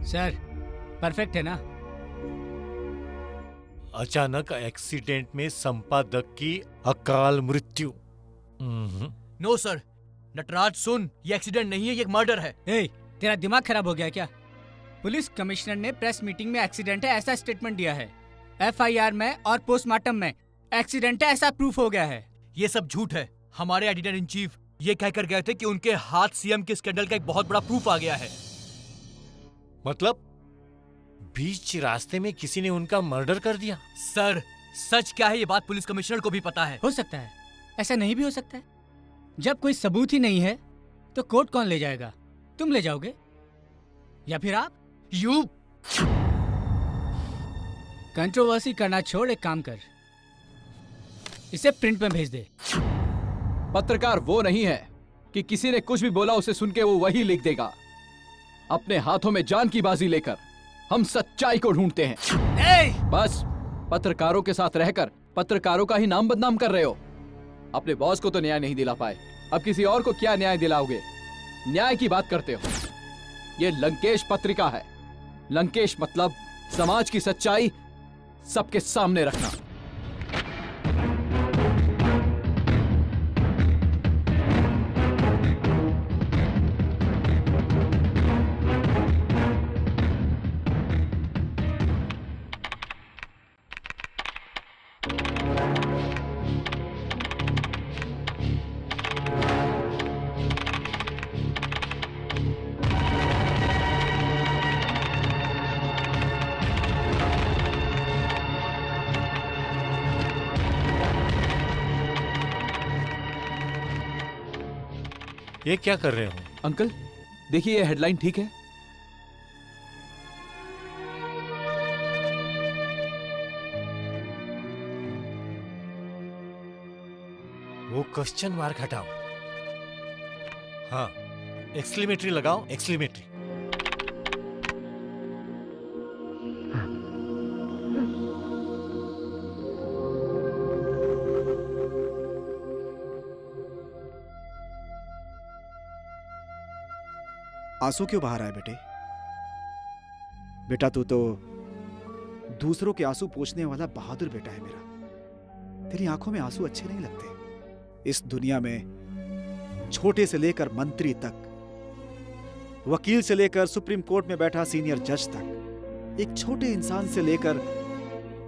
[SPEAKER 12] Sir, perfect है ना?
[SPEAKER 3] अचानक एक्सीडेंट में संपादक की अकाल मृत्यु।
[SPEAKER 6] नो सर, नटराज सुन, ये एक्सीडेंट नहीं है, ये एक मर्डर है।
[SPEAKER 12] ए, तेरा दिमाग खराब हो गया क्या? पुलिस कमिश्नर ने प्रेस मीटिंग में एक्सीडेंट है ऐसा स्टेटमेंट दिया है। एफआईआर में और पोस्टमार्टम में एक्सीडेंट है ऐसा प्रूफ हो गया है।
[SPEAKER 6] ये सब झूठ है। हमारे एडिटर इन चीफ ये कहकर गए थे कि उनके हाथ सीएम के स्कैंडल का एक बहुत बड़ा प्रूफ आ गया है।
[SPEAKER 3] मतलब बीच रास्ते में किसी ने उनका मर्डर कर दिया?
[SPEAKER 6] सर, सच क्या है ये बात पुलिस कमिश्नर को भी पता है।
[SPEAKER 12] हो सकता है, ऐसा नहीं भी हो सकता है। जब कोई सबूत ही नहीं है तो कोर्ट कौन ले जाएगा? तुम ले जाओगे या फिर आप?
[SPEAKER 6] यू
[SPEAKER 12] कंट्रोवर्सी करना छोड़, एक काम कर, इसे प्रिंट में भेज दे।
[SPEAKER 14] पत्रकार वो नहीं है कि किसी ने कुछ भी बोला उसे सुन के वो वही लिख देगा। अपने हाथों में जान की बाजी लेकर हम सच्चाई को ढूंढते हैं। बस पत्रकारों के साथ रहकर पत्रकारों का ही नाम बदनाम कर रहे हो। अपने बॉस को तो न्याय नहीं दिला पाए, अब किसी और को क्या न्याय दिलाओगे? न्याय की बात करते हो। ये लंकेश पत्रिका है। लंकेश मतलब समाज की सच्चाई सबके सामने रखना।
[SPEAKER 3] ये क्या कर रहे हो?
[SPEAKER 4] अंकल देखिए, ये हेडलाइन ठीक है?
[SPEAKER 3] वो क्वेश्चन मार्क हटाओ। हाँ, एक्सक्लेमेटरी लगाओ, एक्सक्लेमेटरी।
[SPEAKER 5] आंसू क्यों बहा रहा है बेटे? बेटा तू तो दूसरों के आंसू पोंछने वाला बहादुर बेटा है मेरा। तेरी आंखों में आंसू अच्छे नहीं लगते। इस दुनिया में छोटे से लेकर मंत्री तक, वकील से लेकर सुप्रीम कोर्ट में बैठा सीनियर जज तक, एक छोटे इंसान से लेकर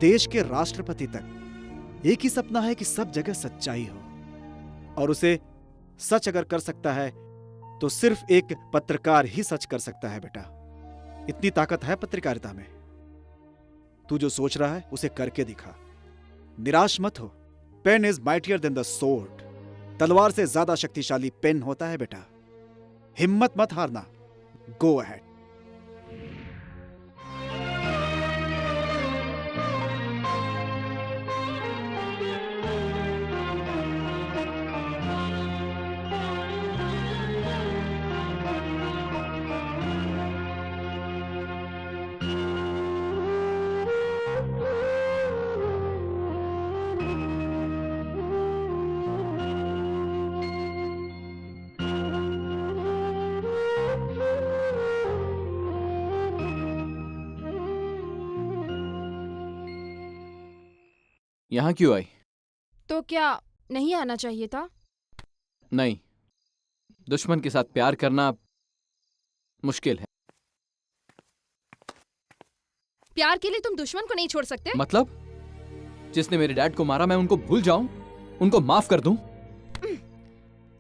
[SPEAKER 5] देश के राष्ट्रपति तक एक ही सपना है कि सब जगह सच्चाई हो। और उसे सच अगर कर सकता है तो सिर्फ एक पत्रकार ही सच कर सकता है बेटा। इतनी ताकत है पत्रकारिता में। तू जो सोच रहा है उसे करके दिखा। निराश मत हो। Pen is mightier than the sword. तलवार से ज्यादा शक्तिशाली पेन होता है बेटा। हिम्मत मत हारना। Go ahead.
[SPEAKER 4] यहाँ क्यों आई?
[SPEAKER 2] तो क्या नहीं आना चाहिए था?
[SPEAKER 4] नहीं, दुश्मन के साथ प्यार करना मुश्किल है।
[SPEAKER 2] प्यार के लिए तुम दुश्मन को नहीं छोड़ सकते?
[SPEAKER 4] मतलब जिसने मेरे डैड को मारा मैं उनको भूल जाऊं, उनको माफ कर दूं?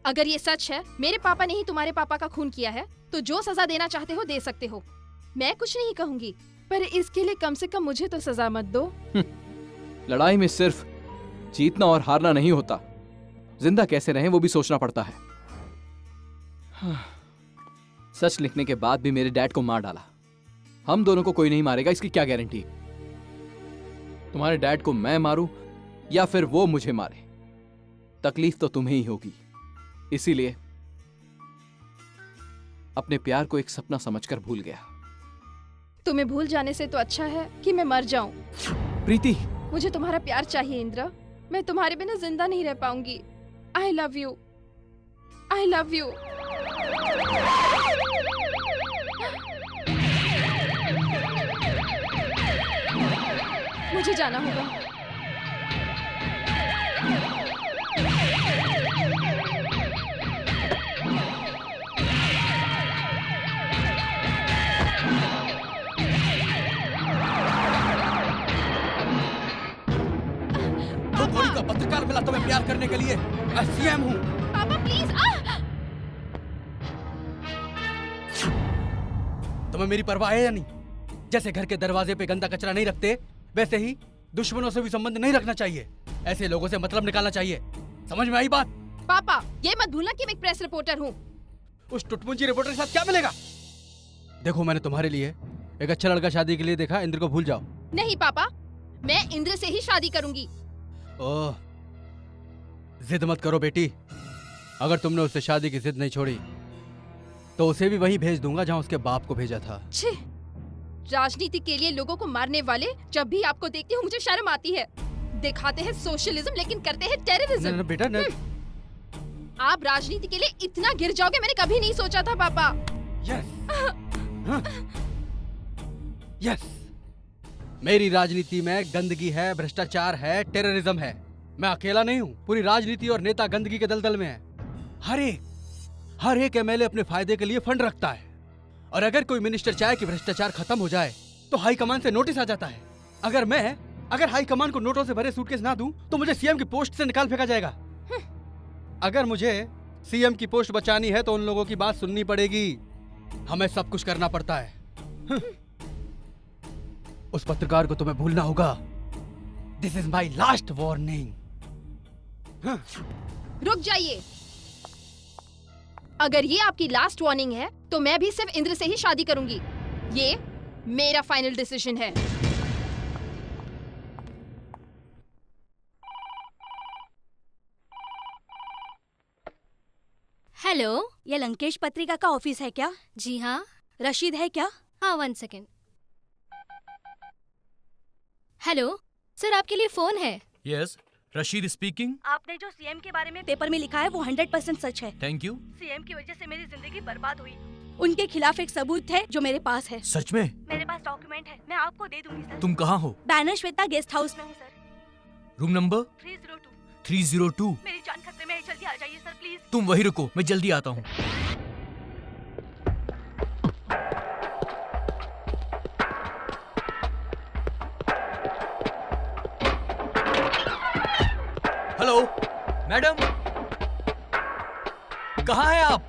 [SPEAKER 2] अगर ये सच है, मेरे पापा ने ही तुम्हारे पापा का खून किया है, तो जो सजा देना चाहते हो दे सकते हो। मैं कुछ नहीं कहूंगी, पर इसके लिए कम से कम मुझे तो सजा मत दो।
[SPEAKER 4] लड़ाई में सिर्फ जीतना और हारना नहीं होता, जिंदा कैसे रहें वो भी सोचना पड़ता है। सच लिखने के बाद भी मेरे डैड को मार डाला। हम दोनों को कोई नहीं मारेगा, इसकी क्या गारंटी? तुम्हारे डैड को मैं मारूं या फिर वो मुझे मारे, तकलीफ तो तुम्हें ही होगी। इसीलिए अपने प्यार को एक सपना समझकर भूल गया।
[SPEAKER 2] तुम्हें भूल जाने से तो अच्छा है कि मैं मर जाऊं।
[SPEAKER 4] प्रीति,
[SPEAKER 2] मुझे तुम्हारा प्यार चाहिए इंद्र। मैं तुम्हारे बिना जिंदा नहीं रह पाऊंगी। I love you, I love you. मुझे जाना होगा।
[SPEAKER 15] पत्रकार मिला तुम्हें प्यार करने के लिए। मैं सीएम हूँ।
[SPEAKER 2] पापा प्लीज।
[SPEAKER 15] तुम्हें मेरी परवाह है या नहीं? जैसे घर के दरवाजे पे गंदा कचरा नहीं रखते, वैसे ही दुश्मनों से भी संबंध नहीं रखना चाहिए। ऐसे लोगों से मतलब निकालना चाहिए। समझ में आई बात?
[SPEAKER 2] पापा ये मत भूलना कि मैं एक प्रेस रिपोर्टर हूँ।
[SPEAKER 15] उस टुटमुंची रिपोर्टर के साथ क्या मिलेगा? देखो मैंने तुम्हारे लिए एक अच्छा लड़का शादी के लिए देखा। इंद्र को भूल जाओ।
[SPEAKER 2] नहीं पापा, मैं इंद्र से ही शादी करूंगी।
[SPEAKER 15] ओह, जिद मत करो बेटी। अगर तुमने उससे शादी की जिद नहीं छोड़ी तो उसे भी वहीं भेज दूंगा जहां उसके बाप को भेजा था।
[SPEAKER 2] छे, राजनीति के लिए लोगों को मारने वाले जब भी आपको देखती हूँ मुझे शर्म आती है। दिखाते हैं सोशलिज्म लेकिन करते हैं टेररिज्म।
[SPEAKER 15] न, बेटा न...
[SPEAKER 2] आप राजनीति के लिए इतना गिर जाओगे मैंने कभी नहीं सोचा था पापा।
[SPEAKER 15] यस, मेरी राजनीति में गंदगी है, भ्रष्टाचार है, टेररिज्म है। मैं अकेला नहीं हूँ, पूरी राजनीति और नेता गंदगी के दलदल में है। हर एक एमएलए अपने फायदे के लिए फंड रखता है, और अगर कोई मिनिस्टर चाहे कि भ्रष्टाचार खत्म हो जाए तो हाई कमान से नोटिस आ जाता है। अगर हाई कमान को नोटों से भरे सूटकेस ना दूं तो मुझे सीएम की पोस्ट से निकाल फेंका जाएगा। अगर मुझे सीएम की पोस्ट बचानी है तो उन लोगों की बात सुननी पड़ेगी। हमें सब कुछ करना पड़ता है। उस पत्रकार को तुम्हें भूलना होगा। This is my last warning.
[SPEAKER 2] रुक जाइए। अगर ये आपकी लास्ट वार्निंग है तो मैं भी सिर्फ इंद्र से ही शादी करूंगी। ये मेरा फाइनल डिसीजन है।
[SPEAKER 10] हेलो, ये लंकेश पत्रिका का ऑफिस है क्या?
[SPEAKER 13] जी हाँ।
[SPEAKER 10] रशीद है क्या?
[SPEAKER 13] हाँ, 1 सेकेंड। हेलो सर, आपके लिए फोन है।
[SPEAKER 17] Yes, Rashid speaking.
[SPEAKER 10] आपने जो सीएम के बारे में पेपर में लिखा है वो 100% सच है।
[SPEAKER 17] Thank you.
[SPEAKER 10] सीएम की वजह से मेरी जिंदगी बर्बाद हुई। उनके खिलाफ एक सबूत है जो मेरे पास है।
[SPEAKER 17] सच में?
[SPEAKER 10] मेरे पास डॉक्यूमेंट है, मैं आपको दे दूंगी सर।
[SPEAKER 17] तुम कहाँ हो?
[SPEAKER 10] बैनर श्वेता गेस्ट हाउस में हूँ सर।
[SPEAKER 17] Room number 302।
[SPEAKER 10] मेरी जान खतरे में है, जल्दी आ जाइए सर प्लीज।
[SPEAKER 17] तुम वही रुको, मैं जल्दी आता हूँ। हेलो मैडम, कहाँ हैं आप?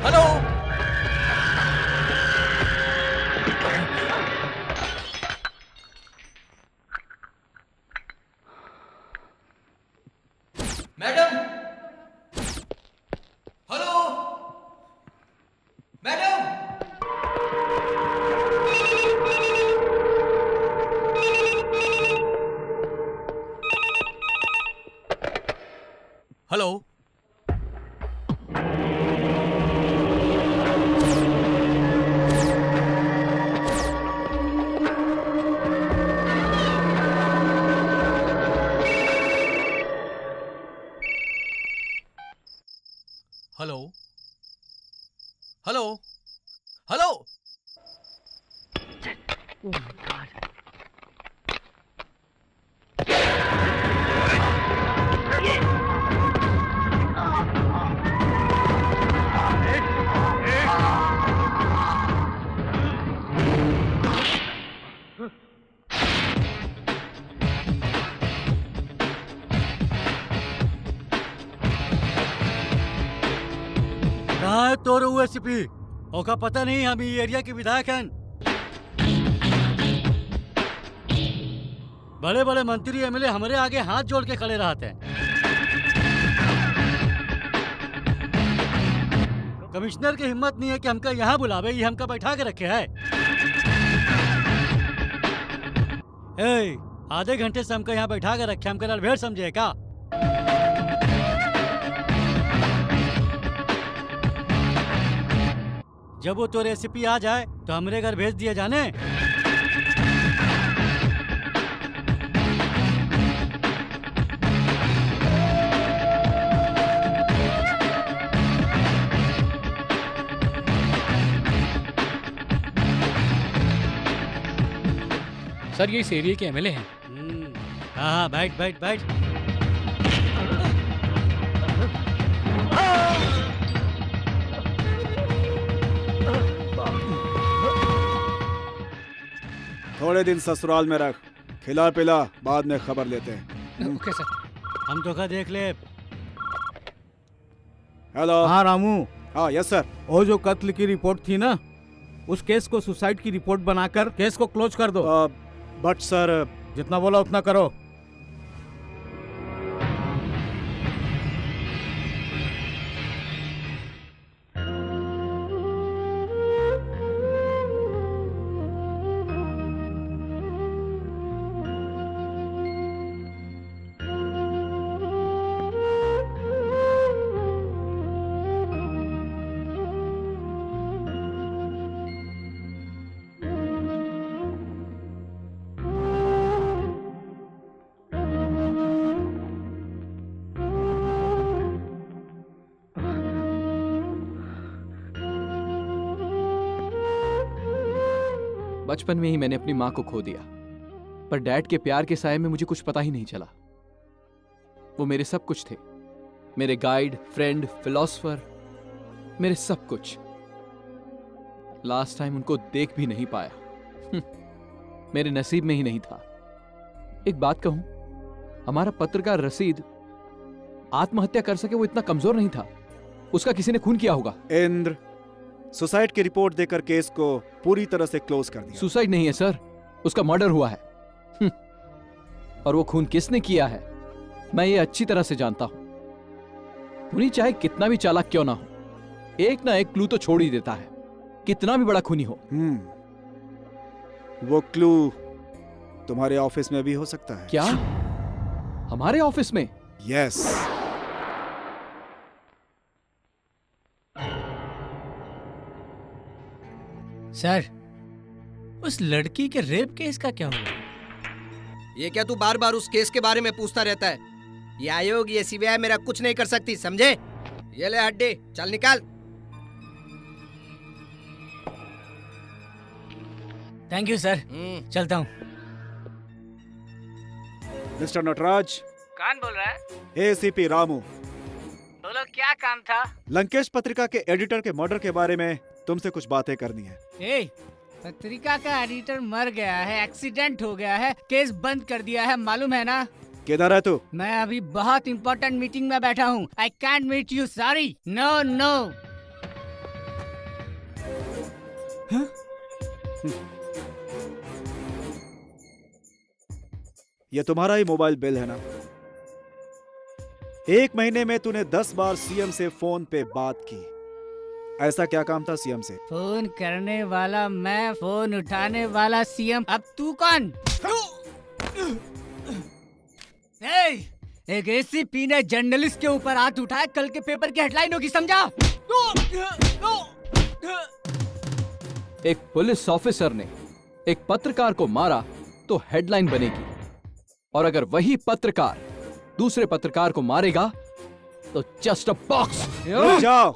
[SPEAKER 17] Hello. Madam, hello madam. Hello. Hello hello hello.
[SPEAKER 8] कहाँ है तोर एसपी? ओका पता नहीं, हम ये एरिया के विधायक हैं। बड़े बड़े मंत्री एमएलए हमारे आगे हाथ जोड़ के खड़े रहते हैं। कमिश्नर की हिम्मत नहीं है कि हमका यहाँ बुलावे, ये हमका बैठा के रखे है। आधे घंटे से हमका यहाँ बैठा के रखे, हमका नलभेड़ समझे क्या? जब वो तो रेसिपी आ जाए तो हमरे घर भेज दिए जाने।
[SPEAKER 18] सर ये इस एरिया के एमएलए हैं।
[SPEAKER 8] हाँ, बैठ बैठ बैठ।
[SPEAKER 5] थोड़े दिन ससुराल में रख, खिला पिला, बाद में खबर लेते हैं।
[SPEAKER 18] Okay sir.
[SPEAKER 8] हम धोखा देख ले।
[SPEAKER 7] हेलो। हाँ रामू।
[SPEAKER 5] हाँ यस सर।
[SPEAKER 7] वो जो कत्ल की रिपोर्ट थी ना, उस केस को सुसाइड की रिपोर्ट बनाकर केस को क्लोज कर दो।
[SPEAKER 5] बट सर,
[SPEAKER 7] जितना बोला उतना करो।
[SPEAKER 4] बचपन में ही मैंने अपनी माँ को खो दिया, पर डैड के प्यार के साये में मुझे कुछ पता ही नहीं चला। वो मेरे सब कुछ थे, मेरे गाइड, फ्रेंड, फिलोसोफर, मेरे सब कुछ। लास्ट टाइम उनको देख भी नहीं पाया। मेरे नसीब में ही नहीं था। एक बात कहूं, हमारा पत्रकार रशीद आत्महत्या कर सके वो इतना कमजोर नहीं था। उसका किसी ने खून किया होगा।
[SPEAKER 5] इंद्र, सुसाइड की रिपोर्ट देकर केस को पूरी तरह से क्लोज कर दिया।
[SPEAKER 4] सुसाइड नहीं है सर, उसका मर्डर हुआ है। और वो खून किसने किया है मैं ये अच्छी तरह से जानता हूं। उन्हीं चाहे कितना भी चालाक क्यों ना हो, एक ना एक क्लू तो छोड़ ही देता है, कितना भी बड़ा खूनी हो।
[SPEAKER 5] वो क्लू तुम्हारे ऑफिस में भी हो सकता है।
[SPEAKER 4] क्या? हमारे ऑफिस में?
[SPEAKER 5] यस।
[SPEAKER 12] सर, उस लड़की के रेप केस का क्या हुआ?
[SPEAKER 19] ये क्या तू बार बार उस केस के बारे में पूछता रहता है? ये आयोग, ये सीबीआई मेरा कुछ नहीं कर सकती, समझे? ये ले हड्डी, चल निकाल।
[SPEAKER 12] थैंक यू सर, चलता हूँ।
[SPEAKER 5] मिस्टर नटराज।
[SPEAKER 12] कौन बोल रहा है?
[SPEAKER 5] एसीपी रामू।
[SPEAKER 12] बोलो, क्या काम था?
[SPEAKER 5] लंकेश पत्रिका के एडिटर के मर्डर के बारे में तुमसे कुछ बातें करनी है।
[SPEAKER 12] ए, पत्रिका का एडिटर मर गया है, एक्सीडेंट हो गया है, केस बंद कर दिया है, मालूम है ना?
[SPEAKER 5] किधर है तू?
[SPEAKER 12] मैं अभी बहुत इम्पोर्टेंट मीटिंग में बैठा हूँ। I can't meet you, sorry. No no.
[SPEAKER 5] ये तुम्हारा ही मोबाइल बिल है ना? 1 महीने में तूने 10 बार सीएम से फोन पे बात की। ऐसा क्या काम था सीएम से?
[SPEAKER 12] फोन करने वाला मैं, फोन उठाने वाला सीएम। अब तू कौन? एक एसीपी ने जर्नलिस्ट के ऊपर हाथ उठाया, कल के पेपर की हेडलाइन होगी, समझा?
[SPEAKER 4] एक पुलिस ऑफिसर ने एक पत्रकार को मारा तो हेडलाइन बनेगी, और अगर वही पत्रकार दूसरे पत्रकार को मारेगा तो जस्ट अ बॉक्स।
[SPEAKER 5] जाओ।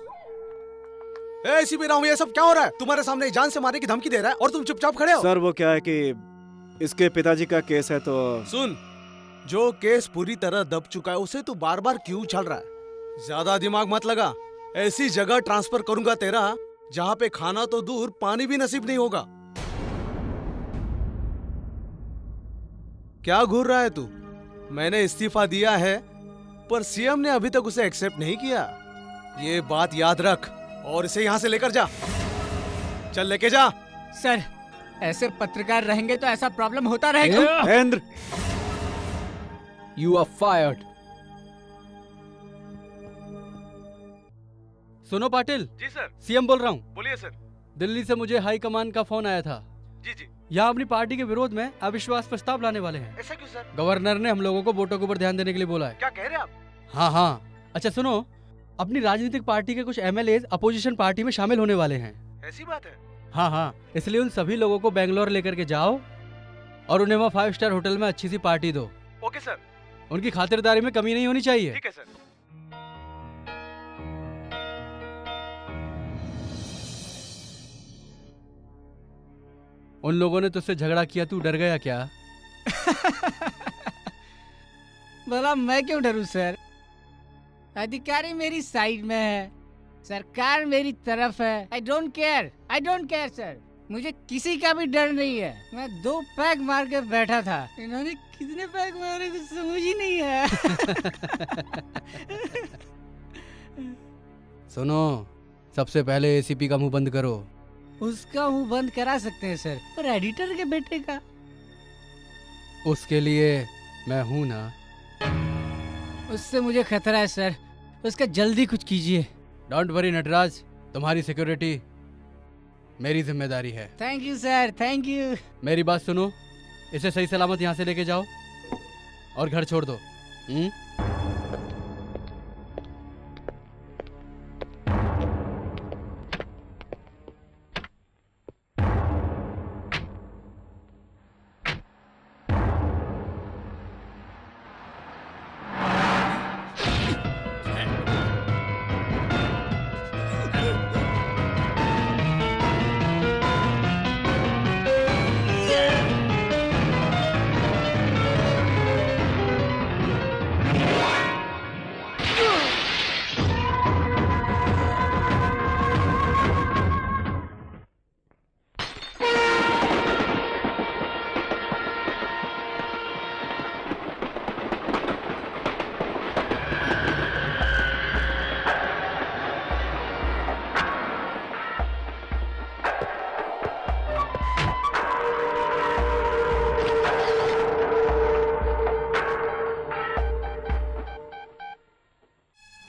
[SPEAKER 7] एसीपी रामू, ये सब क्या हो रहा है? तुम्हारे सामने जान से मारने की धमकी दे रहा है और तुम चुपचाप खड़े हो।
[SPEAKER 5] सर, वो क्या है कि इसके पिताजी का केस है तो।
[SPEAKER 7] सुन, जो केस पूरी तरह दब चुका है उसे तू बार बार क्यों उछाल रहा है? ज्यादा दिमाग मत लगा। ऐसी जगह ट्रांसफर करूंगा तेरा जहाँ पे खाना तो दूर, पानी भी नसीब नहीं होगा। क्या घूर रहा है तू? मैंने इस्तीफा दिया है पर सीएम ने अभी तक उसे एक्सेप्ट नहीं किया। ये बात याद रख और इसे यहाँ से लेकर जा। चल लेके जा।
[SPEAKER 12] सर, ऐसे पत्रकार रहेंगे तो ऐसा प्रॉब्लम होता रहेगा।
[SPEAKER 5] Mahendra,
[SPEAKER 4] you are fired.
[SPEAKER 15] सुनो पाटिल।
[SPEAKER 7] जी सर।
[SPEAKER 15] सीएम बोल रहा हूँ।
[SPEAKER 7] बोलिए सर।
[SPEAKER 15] दिल्ली से मुझे हाई कमान का फोन आया था।
[SPEAKER 7] जी जी।
[SPEAKER 15] यहाँ अपनी पार्टी के विरोध में अविश्वास प्रस्ताव लाने वाले हैं।
[SPEAKER 7] ऐसा क्यों सर?
[SPEAKER 15] गवर्नर ने हम लोगों को वोटों के ऊपर ध्यान देने के लिए बोला है।
[SPEAKER 7] क्या कह रहे हैं आप?
[SPEAKER 15] हाँ हाँ। अच्छा सुनो, अपनी राजनीतिक पार्टी के कुछ एमएलए अपोजिशन पार्टी में शामिल होने वाले हैं।
[SPEAKER 7] ऐसी बात है?
[SPEAKER 15] हाँ हाँ, इसलिए उन सभी लोगों को बेंगलोर लेकर के जाओ और उन्हें वहाँ 5 स्टार होटल में अच्छी सी पार्टी दो।
[SPEAKER 7] Okay sir.
[SPEAKER 15] उनकी खातिरदारी में कमी नहीं होनी चाहिए।
[SPEAKER 7] ठीक है सर।
[SPEAKER 15] उन लोगों ने तुझसे झगड़ा किया, तू डर गया क्या?
[SPEAKER 12] भला मैं क्यों डरूं सर? अधिकारी मेरी साइड में है, सरकार मेरी तरफ है। I don't care sir. मुझे किसी का भी डर नहीं है। मैं 2 पैग मार के बैठा था, इन्होंने कितने पैग मारे कुछ समझ ही नहीं है।
[SPEAKER 15] सुनो, सबसे पहले एसीपी का मुंह बंद करो।
[SPEAKER 12] उसका मुंह बंद करा सकते हैं सर, पर एडिटर के बेटे का?
[SPEAKER 15] उसके लिए मैं हूं ना।
[SPEAKER 12] उससे मुझे खतरा है सर, उसका जल्दी कुछ कीजिए।
[SPEAKER 15] डोंट वरी नटराज, तुम्हारी सिक्योरिटी मेरी जिम्मेदारी है।
[SPEAKER 12] Thank you sir, thank you.
[SPEAKER 15] मेरी बात सुनो, इसे सही सलामत यहाँ से लेके जाओ और घर छोड़ दो।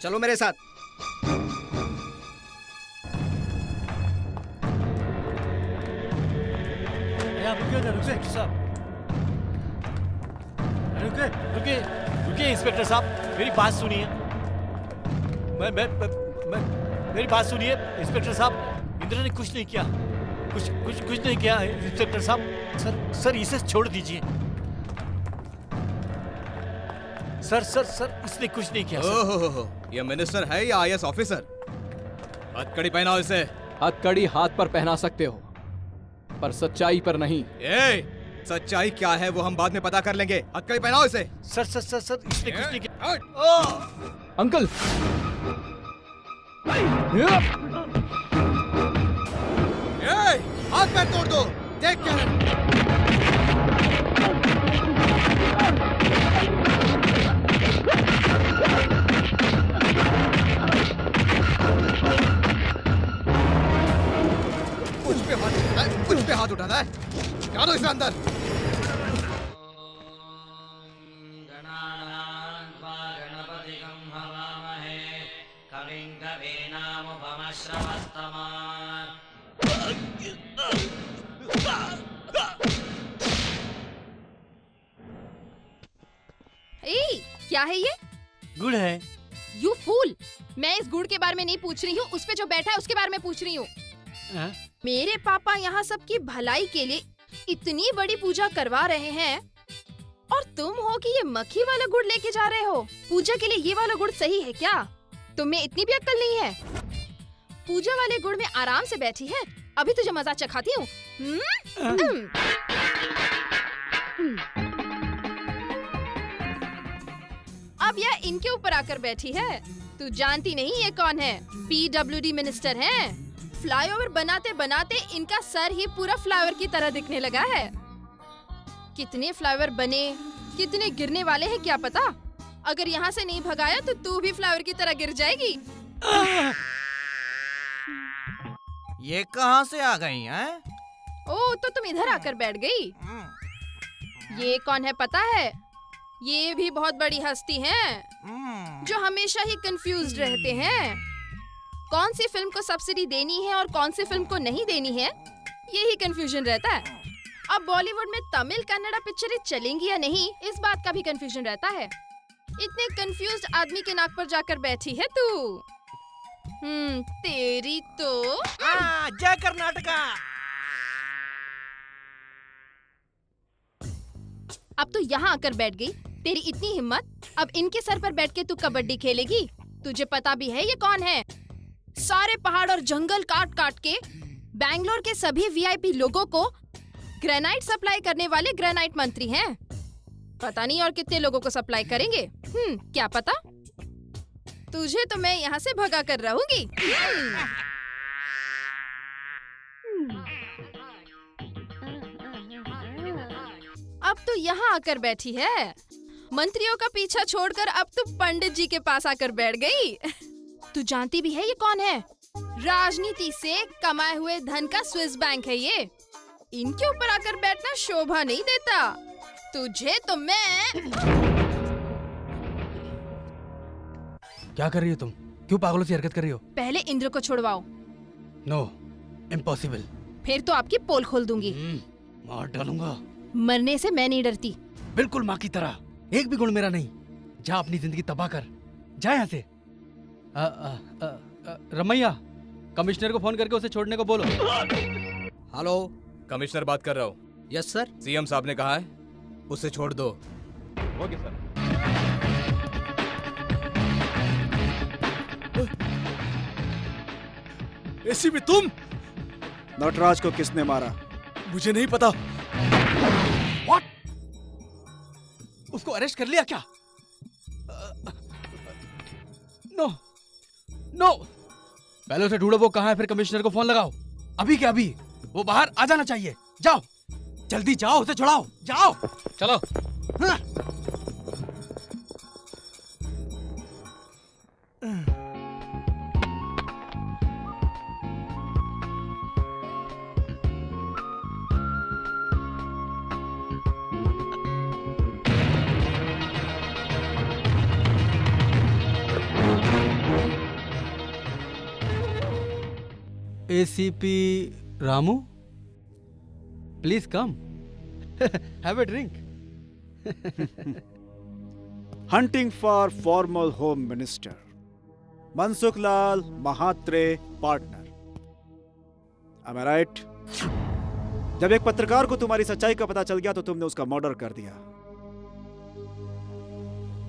[SPEAKER 19] चलो मेरे साथ।
[SPEAKER 3] इंस्पेक्टर साहब, रुकिए रुकिए इंस्पेक्टर साहब, मेरी बात सुनिए। मेरी बात सुनिए इंस्पेक्टर साहब, इंद्र ने कुछ नहीं किया, कुछ नहीं किया इंस्पेक्टर साहब। सर इसे छोड़ दीजिए। सर इसने कुछ नहीं किया।
[SPEAKER 16] ओहो, ये मिनिस्टर है या आईएएस ऑफिसर? हथकड़ी पहनाओ इसे।
[SPEAKER 4] हथकड़ी हाथ पर पहना सकते हो, पर सच्चाई पर नहीं।
[SPEAKER 16] सच्चाई क्या है वो हम बाद में पता कर लेंगे। हथकड़ी पहनाओ इसे।
[SPEAKER 3] सर इसने कुछ नहीं किया।
[SPEAKER 4] अंकल,
[SPEAKER 16] हाथ पैर तोड़ दो, देख क्या है। कुछ पे हाथ उठाना है, क्या दो इसे अंदर।
[SPEAKER 2] क्या है ये?
[SPEAKER 3] गुड़ है।
[SPEAKER 2] यू फूल, मैं इस गुड़ के बारे में नहीं पूछ रही हूँ, उस पे जो बैठा है उसके बारे में पूछ रही हूँ। मेरे पापा यहाँ सबकी भलाई के लिए इतनी बड़ी पूजा करवा रहे हैं और तुम हो कि ये मक्खी वाला गुड़ लेके जा रहे हो। पूजा के लिए ये वाला गुड़ सही है क्या? तुम में इतनी भी अक्ल नहीं है? पूजा वाले गुड़ में आराम से बैठी है, अभी तुझे मजा चखाती हूँ। अब यह इनके ऊपर आकर बैठी है। तू जानती नहीं ये कौन है? PWD मिनिस्टर हैं। फ्लाईओवर बनाते बनाते इनका सर ही पूरा फ्लाईओवर की तरह दिखने लगा है। कितने फ्लाईओवर बने, कितने गिरने वाले हैं क्या पता। अगर यहाँ से नहीं भगाया तो तू भी फ्लाईओवर की तरह गिर जाएगी।
[SPEAKER 20] ये कहाँ से आ गई हैं?
[SPEAKER 2] ओ, तो तुम इधर आकर बैठ गई। ये कौन है पता है? ये भी बहुत बड़ी हस्ती हैं, जो हमेशा ही कंफ्यूज्ड रहते हैं। कौन सी फिल्म को सब्सिडी देनी है और कौन सी फिल्म को नहीं देनी है, यही कंफ्यूजन रहता है। अब बॉलीवुड में तमिल कन्नड़ा पिक्चरें चलेंगी या नहीं, इस बात का भी कंफ्यूजन रहता है। इतने कंफ्यूज्ड आदमी के नाक पर जाकर बैठी है तू। तेरी तो
[SPEAKER 20] जय कर्नाटका।
[SPEAKER 2] अब तो यहाँ आकर बैठ गई। तेरी इतनी हिम्मत, अब इनके सर पर बैठ के तू कबड्डी खेलेगी? तुझे पता भी है ये कौन है? सारे पहाड़ और जंगल काट काट के बैंगलोर के सभी VIP लोगों को ग्रेनाइट सप्लाई करने वाले ग्रेनाइट मंत्री हैं। पता नहीं और कितने लोगों को सप्लाई करेंगे। क्या पता। तुझे तो मैं यहाँ से भगा कर रहूंगी। अब तो यहाँ आकर बैठी है। मंत्रियों का पीछा छोड़कर अब तो पंडित जी के पास आकर बैठ गई। तू जानती भी है ये कौन है? राजनीति से कमाए हुए धन का स्विस बैंक है ये। इनके ऊपर आकर बैठना शोभा नहीं देता। तुझे तो मैं।
[SPEAKER 15] क्या कर रही हो तुम? क्यों पागलों सी हरकत कर रही हो?
[SPEAKER 2] पहले इंद्र को छुड़वाओ।
[SPEAKER 15] No, impossible.
[SPEAKER 2] फिर तो आपकी पोल खोल दूंगी।
[SPEAKER 15] मार डालूंगा।
[SPEAKER 2] मरने से मैं नहीं डरती।
[SPEAKER 15] बिल्कुल माँ की तरह। एक भी गुण मेरा नहीं। जा अपनी जिंदगी तबाह कर। जा यहाँ से। रमैया, कमिश्नर को फोन करके उसे छोड़ने को बोलो।
[SPEAKER 16] हेलो, कमिश्नर बात कर रहा हूँ।
[SPEAKER 19] Yes sir.
[SPEAKER 16] सीएम साहब ने कहा है उसे छोड़ दो।
[SPEAKER 3] Okay sir.
[SPEAKER 16] एसीपी तुम?
[SPEAKER 5] नटराज को किसने मारा?
[SPEAKER 16] मुझे नहीं पता।
[SPEAKER 15] What? उसको अरेस्ट कर लिया क्या? नो नो, पहले उसे ढूंढो वो कहाँ है, फिर कमिश्नर को फोन लगाओ। अभी क्या अभी? वो बाहर आ जाना चाहिए। जाओ जल्दी जाओ, उसे छुड़ाओ। जाओ चलो। हाँ। ACP Ramu, please come. Have a drink.
[SPEAKER 5] Hunting for formal home minister Mansukh Lal Mhatre partner. Am I right? जब एक पत्रकार को तुम्हारी सच्चाई का पता चल गया तो तुमने उसका मर्डर कर दिया,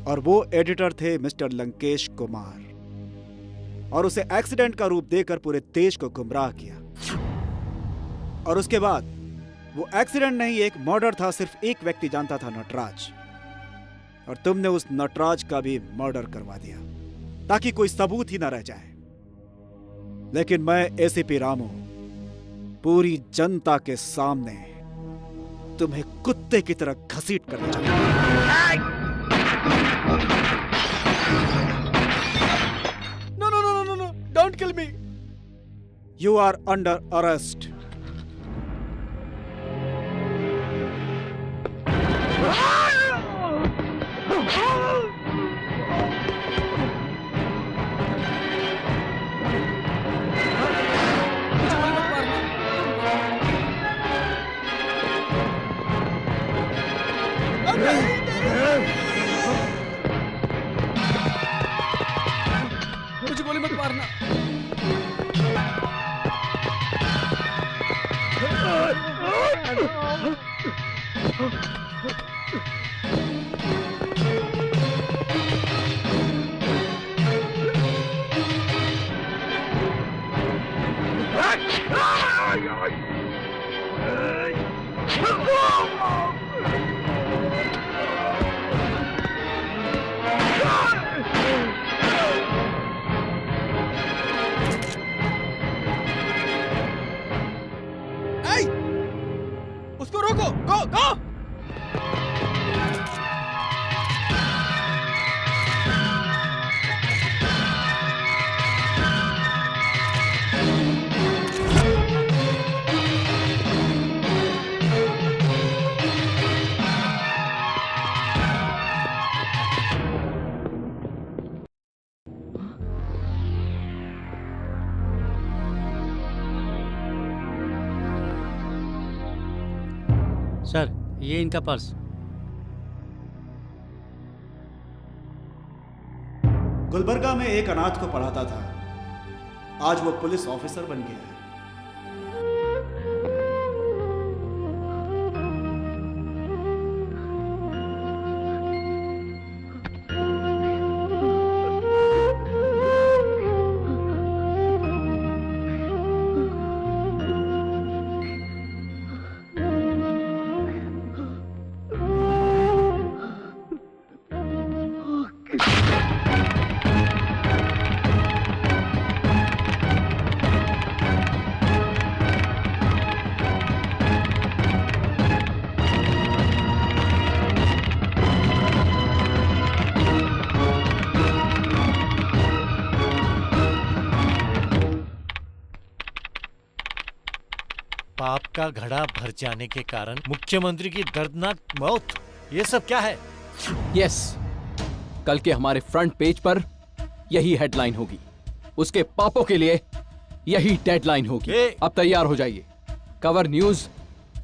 [SPEAKER 5] और वो एडिटर थे मिस्टर लंकेश कुमार, और उसे एक्सीडेंट का रूप देकर पूरे देश को गुमराह किया। और उसके बाद वो एक्सीडेंट नहीं, एक मर्डर था। सिर्फ एक व्यक्ति जानता था, नटराज, और तुमने उस नटराज का भी मर्डर करवा दिया ताकि कोई सबूत ही ना रह जाए। लेकिन मैं एसीपी रामू पूरी जनता के सामने तुम्हें कुत्ते की तरह घसीट कर ले जाऊंगा।
[SPEAKER 15] No, don't kill me.
[SPEAKER 5] You are under arrest.
[SPEAKER 15] मुझे गोली मत मारना। उसको रोको, गो गो।
[SPEAKER 8] सर, ये इनका पर्स।
[SPEAKER 5] गुलबर्गा में एक अनाथ को पढ़ाता था, आज वो पुलिस ऑफिसर बन गया है।
[SPEAKER 3] पाप का घड़ा भर जाने के कारण मुख्यमंत्री की दर्दनाक मौत, ये सब क्या है?
[SPEAKER 4] यस, कल के हमारे फ्रंट पेज पर यही हेडलाइन होगी। उसके पापों के लिए यही डेडलाइन होगी। अब तैयार हो जाइए, कवर न्यूज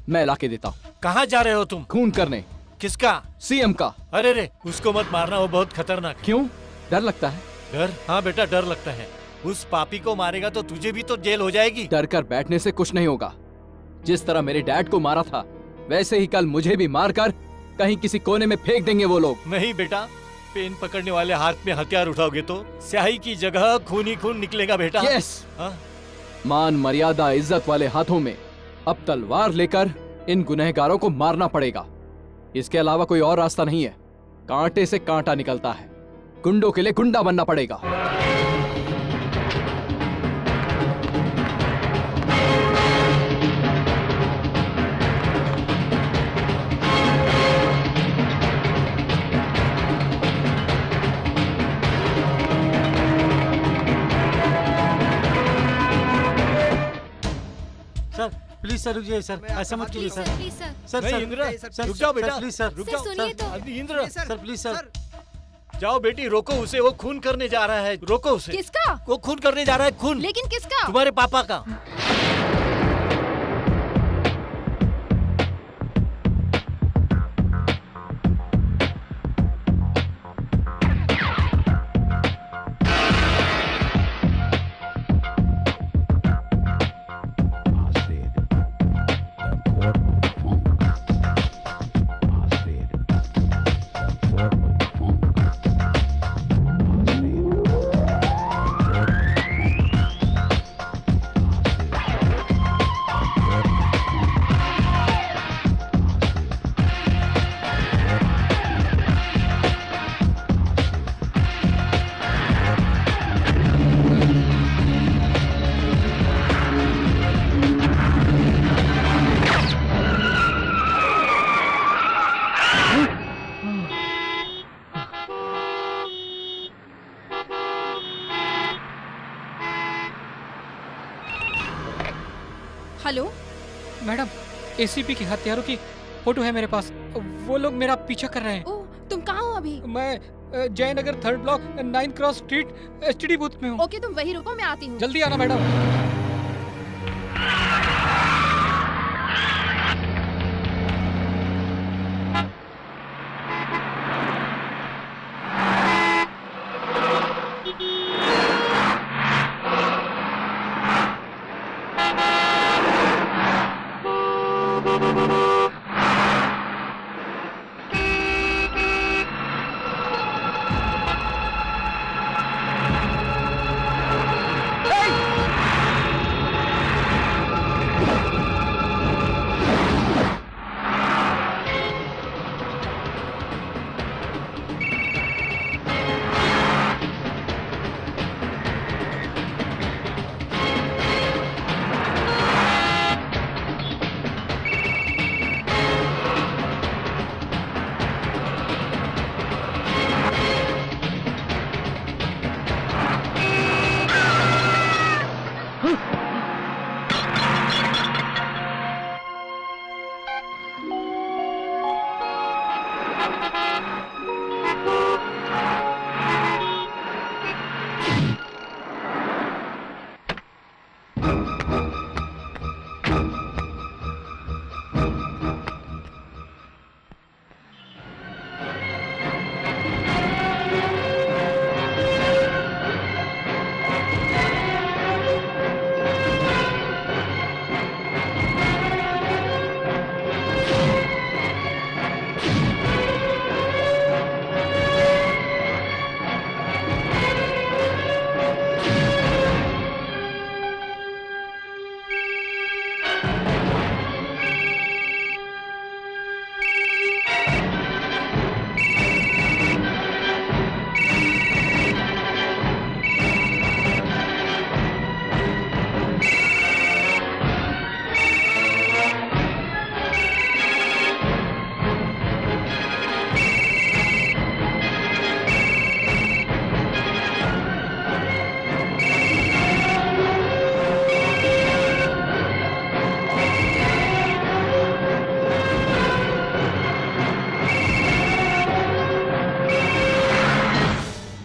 [SPEAKER 4] मैं लाके देता हूँ।
[SPEAKER 3] कहाँ जा रहे हो तुम?
[SPEAKER 4] खून करने।
[SPEAKER 3] किसका?
[SPEAKER 4] सीएम का।
[SPEAKER 3] अरे रे, उसको मत मारना, वो बहुत खतरनाक है।
[SPEAKER 4] क्यों? डर लगता है?
[SPEAKER 3] डर? हाँ बेटा, डर लगता है। उस पापी को मारेगा तो तुझे भी तो जेल हो जाएगी।
[SPEAKER 4] डर कर बैठने से कुछ नहीं होगा। जिस तरह मेरे डैड को मारा था, वैसे ही कल मुझे भी मारकर कहीं किसी कोने में फेंक देंगे वो लोग।
[SPEAKER 3] नहीं बेटा, पेन पकड़ने वाले हाथ में हथियार उठाओगे तो स्याही की जगह खून ही खून निकलेगा बेटा।
[SPEAKER 4] यस। मान मर्यादा इज्जत वाले हाथों में अब तलवार लेकर इन गुनहगारों को मारना पड़ेगा। इसके अलावा कोई और रास्ता नहीं है। कांटे से कांटा निकलता है, गुंडों के लिए गुंडा बनना पड़ेगा।
[SPEAKER 8] प्लीज सर, रुकिए सर, ऐसा मत कीजिए सर। सर
[SPEAKER 3] नहीं इंद्र, रुक जाओ बेटा,
[SPEAKER 8] प्लीज सर,
[SPEAKER 3] रुक जाओ। इंद्र
[SPEAKER 8] सर प्लीज सर,
[SPEAKER 3] जाओ बेटी, रोको उसे, वो खून करने जा रहा है, रोको उसे।
[SPEAKER 2] किसका?
[SPEAKER 3] वो खून करने जा रहा है, खून।
[SPEAKER 2] लेकिन किसका?
[SPEAKER 3] तुम्हारे पापा का।
[SPEAKER 18] एसीपी के हत्यारों की फोटो है मेरे पास। वो लोग मेरा पीछा कर रहे हैं।
[SPEAKER 2] ओह, तुम कहाँ हो अभी?
[SPEAKER 18] मैं Jaynagar 3rd block 9 cross street STD booth में हूँ।
[SPEAKER 2] ओके, तुम वही रुको, मैं आती हूँ।
[SPEAKER 18] जल्दी आना मैडम।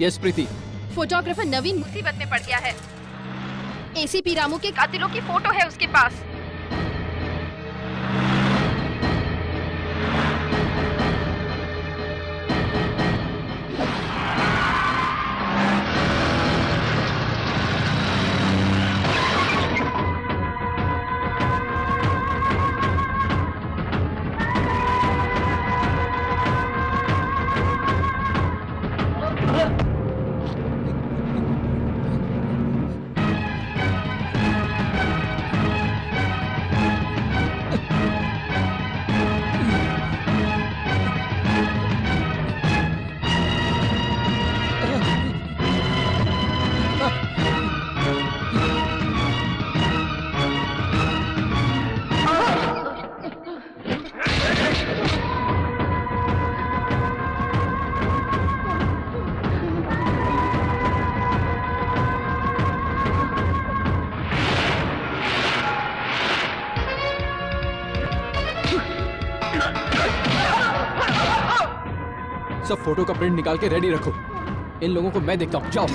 [SPEAKER 4] यस प्रीति।
[SPEAKER 2] फोटोग्राफर नवीन मुसीबत में पड़ गया है। एसीपी रामू के कातिलों की फोटो है उसके पास।
[SPEAKER 4] सब फोटो का प्रिंट निकाल के रेडी रखो। इन लोगों को मैं देखता हूँ, जाओ।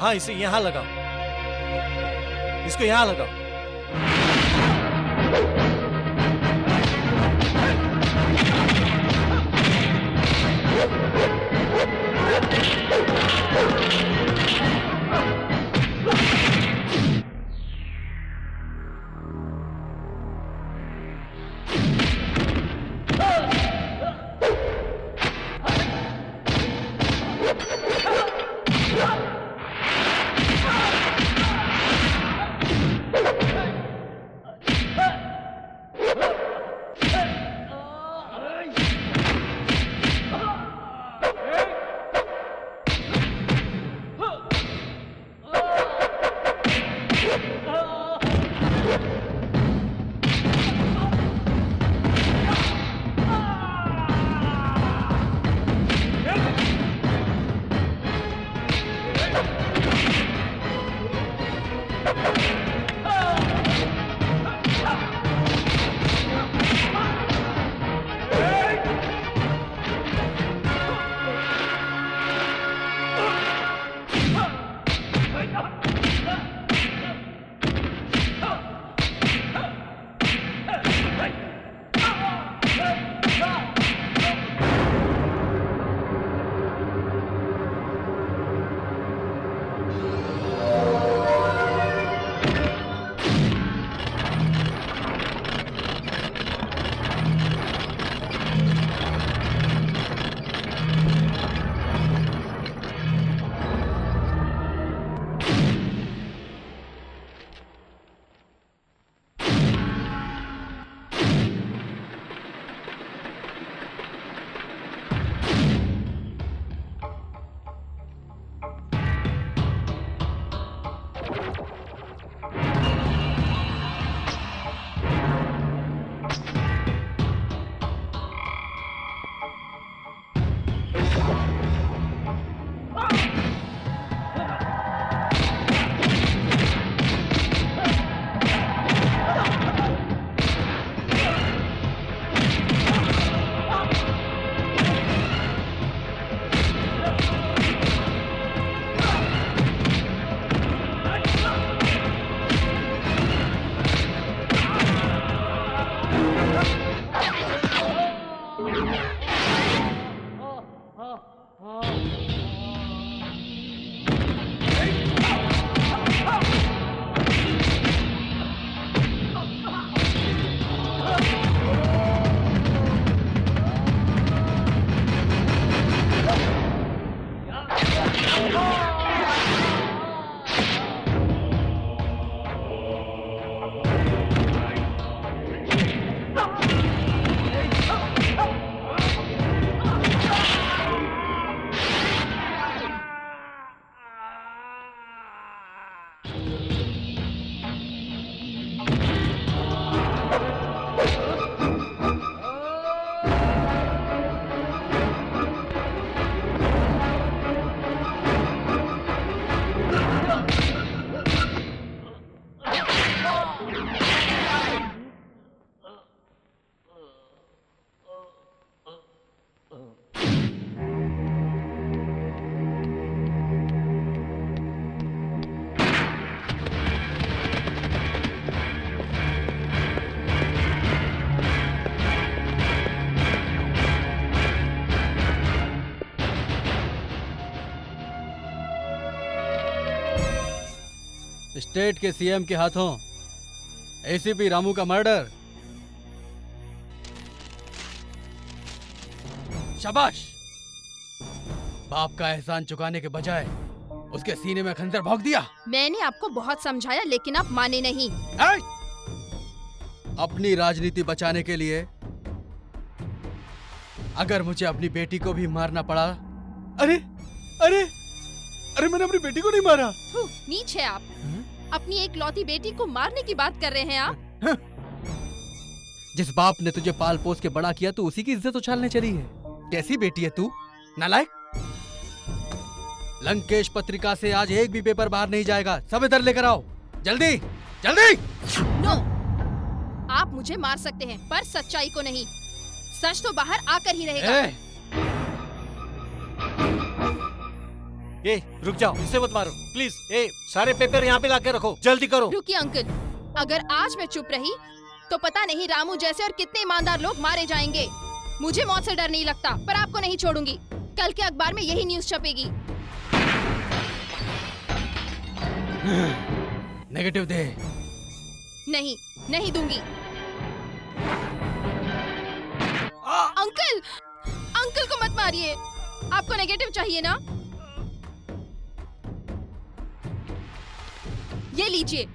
[SPEAKER 3] हाँ, इसे यहाँ लगाओ, इसको यहाँ लगाओ।
[SPEAKER 15] स्टेट के सीएम के हाथों एसीपी रामू का मर्डर। शाबाश। बाप का एहसान चुकाने के बजाय उसके सीने में खंजर भोंक दिया।
[SPEAKER 2] मैंने आपको बहुत समझाया लेकिन आप माने नहीं।
[SPEAKER 15] अपनी राजनीति बचाने के लिए अगर मुझे अपनी बेटी को भी मारना पड़ा।
[SPEAKER 16] अरे अरे अरे मैंने अपनी बेटी को नहीं मारा।
[SPEAKER 2] नीच है आप। अपनी एक लौती बेटी को मारने की बात कर रहे हैं आप।
[SPEAKER 15] जिस बाप ने तुझे पाल पोस के बड़ा किया तू उसी की इज्जत उछालने चली है। कैसी बेटी है तू, नालायक। लंकेश पत्रिका से आज एक भी पेपर बाहर नहीं जाएगा। सब इधर लेकर आओ, जल्दी जल्दी।
[SPEAKER 2] नो, आप मुझे मार सकते हैं पर सच्चाई को नहीं। सच तो बाहर आकर ही रहेगा।
[SPEAKER 3] ए, रुक जाओ, इसे मत मारो प्लीज। सारे पेपर यहाँ पे लाके रखो, जल्दी करो।
[SPEAKER 2] रुकिए अंकल, अगर आज मैं चुप रही तो पता नहीं रामू जैसे और कितने ईमानदार लोग मारे जाएंगे। मुझे मौत से डर नहीं लगता, पर आपको नहीं छोड़ूंगी। कल के अखबार में यही न्यूज़ छपेगी।
[SPEAKER 15] नेगेटिव दे।
[SPEAKER 2] नहीं, नहीं दूंगी। अंकल, अंकल को मत मारिए। आपको नेगेटिव चाहिए ना? ये लीजिए।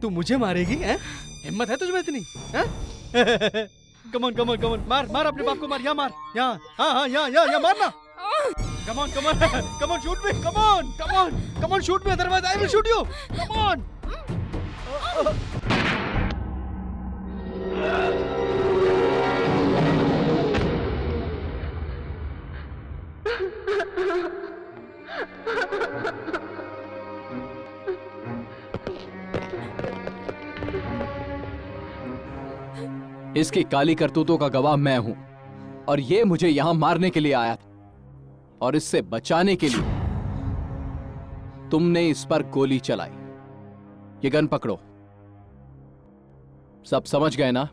[SPEAKER 15] तू मुझे मारेगी हैं? हिम्मत है तुझमें इतनी? कमॉन कमॉन कमॉन, मार मार अपने बाप को, मार। यहाँ मार, यहाँ। हाँ हाँ यहाँ मारना। Come on come on come on, shoot me. Come on come on come on, shoot me, otherwise I will shoot you. Come on.
[SPEAKER 4] इसकी काली करतूतों का गवाह मैं हूं, और ये मुझे यहां मारने के लिए आया था, और इससे बचाने के लिए तुमने इस पर गोली चलाई। ये गन पकड़ो। सब समझ गए ना?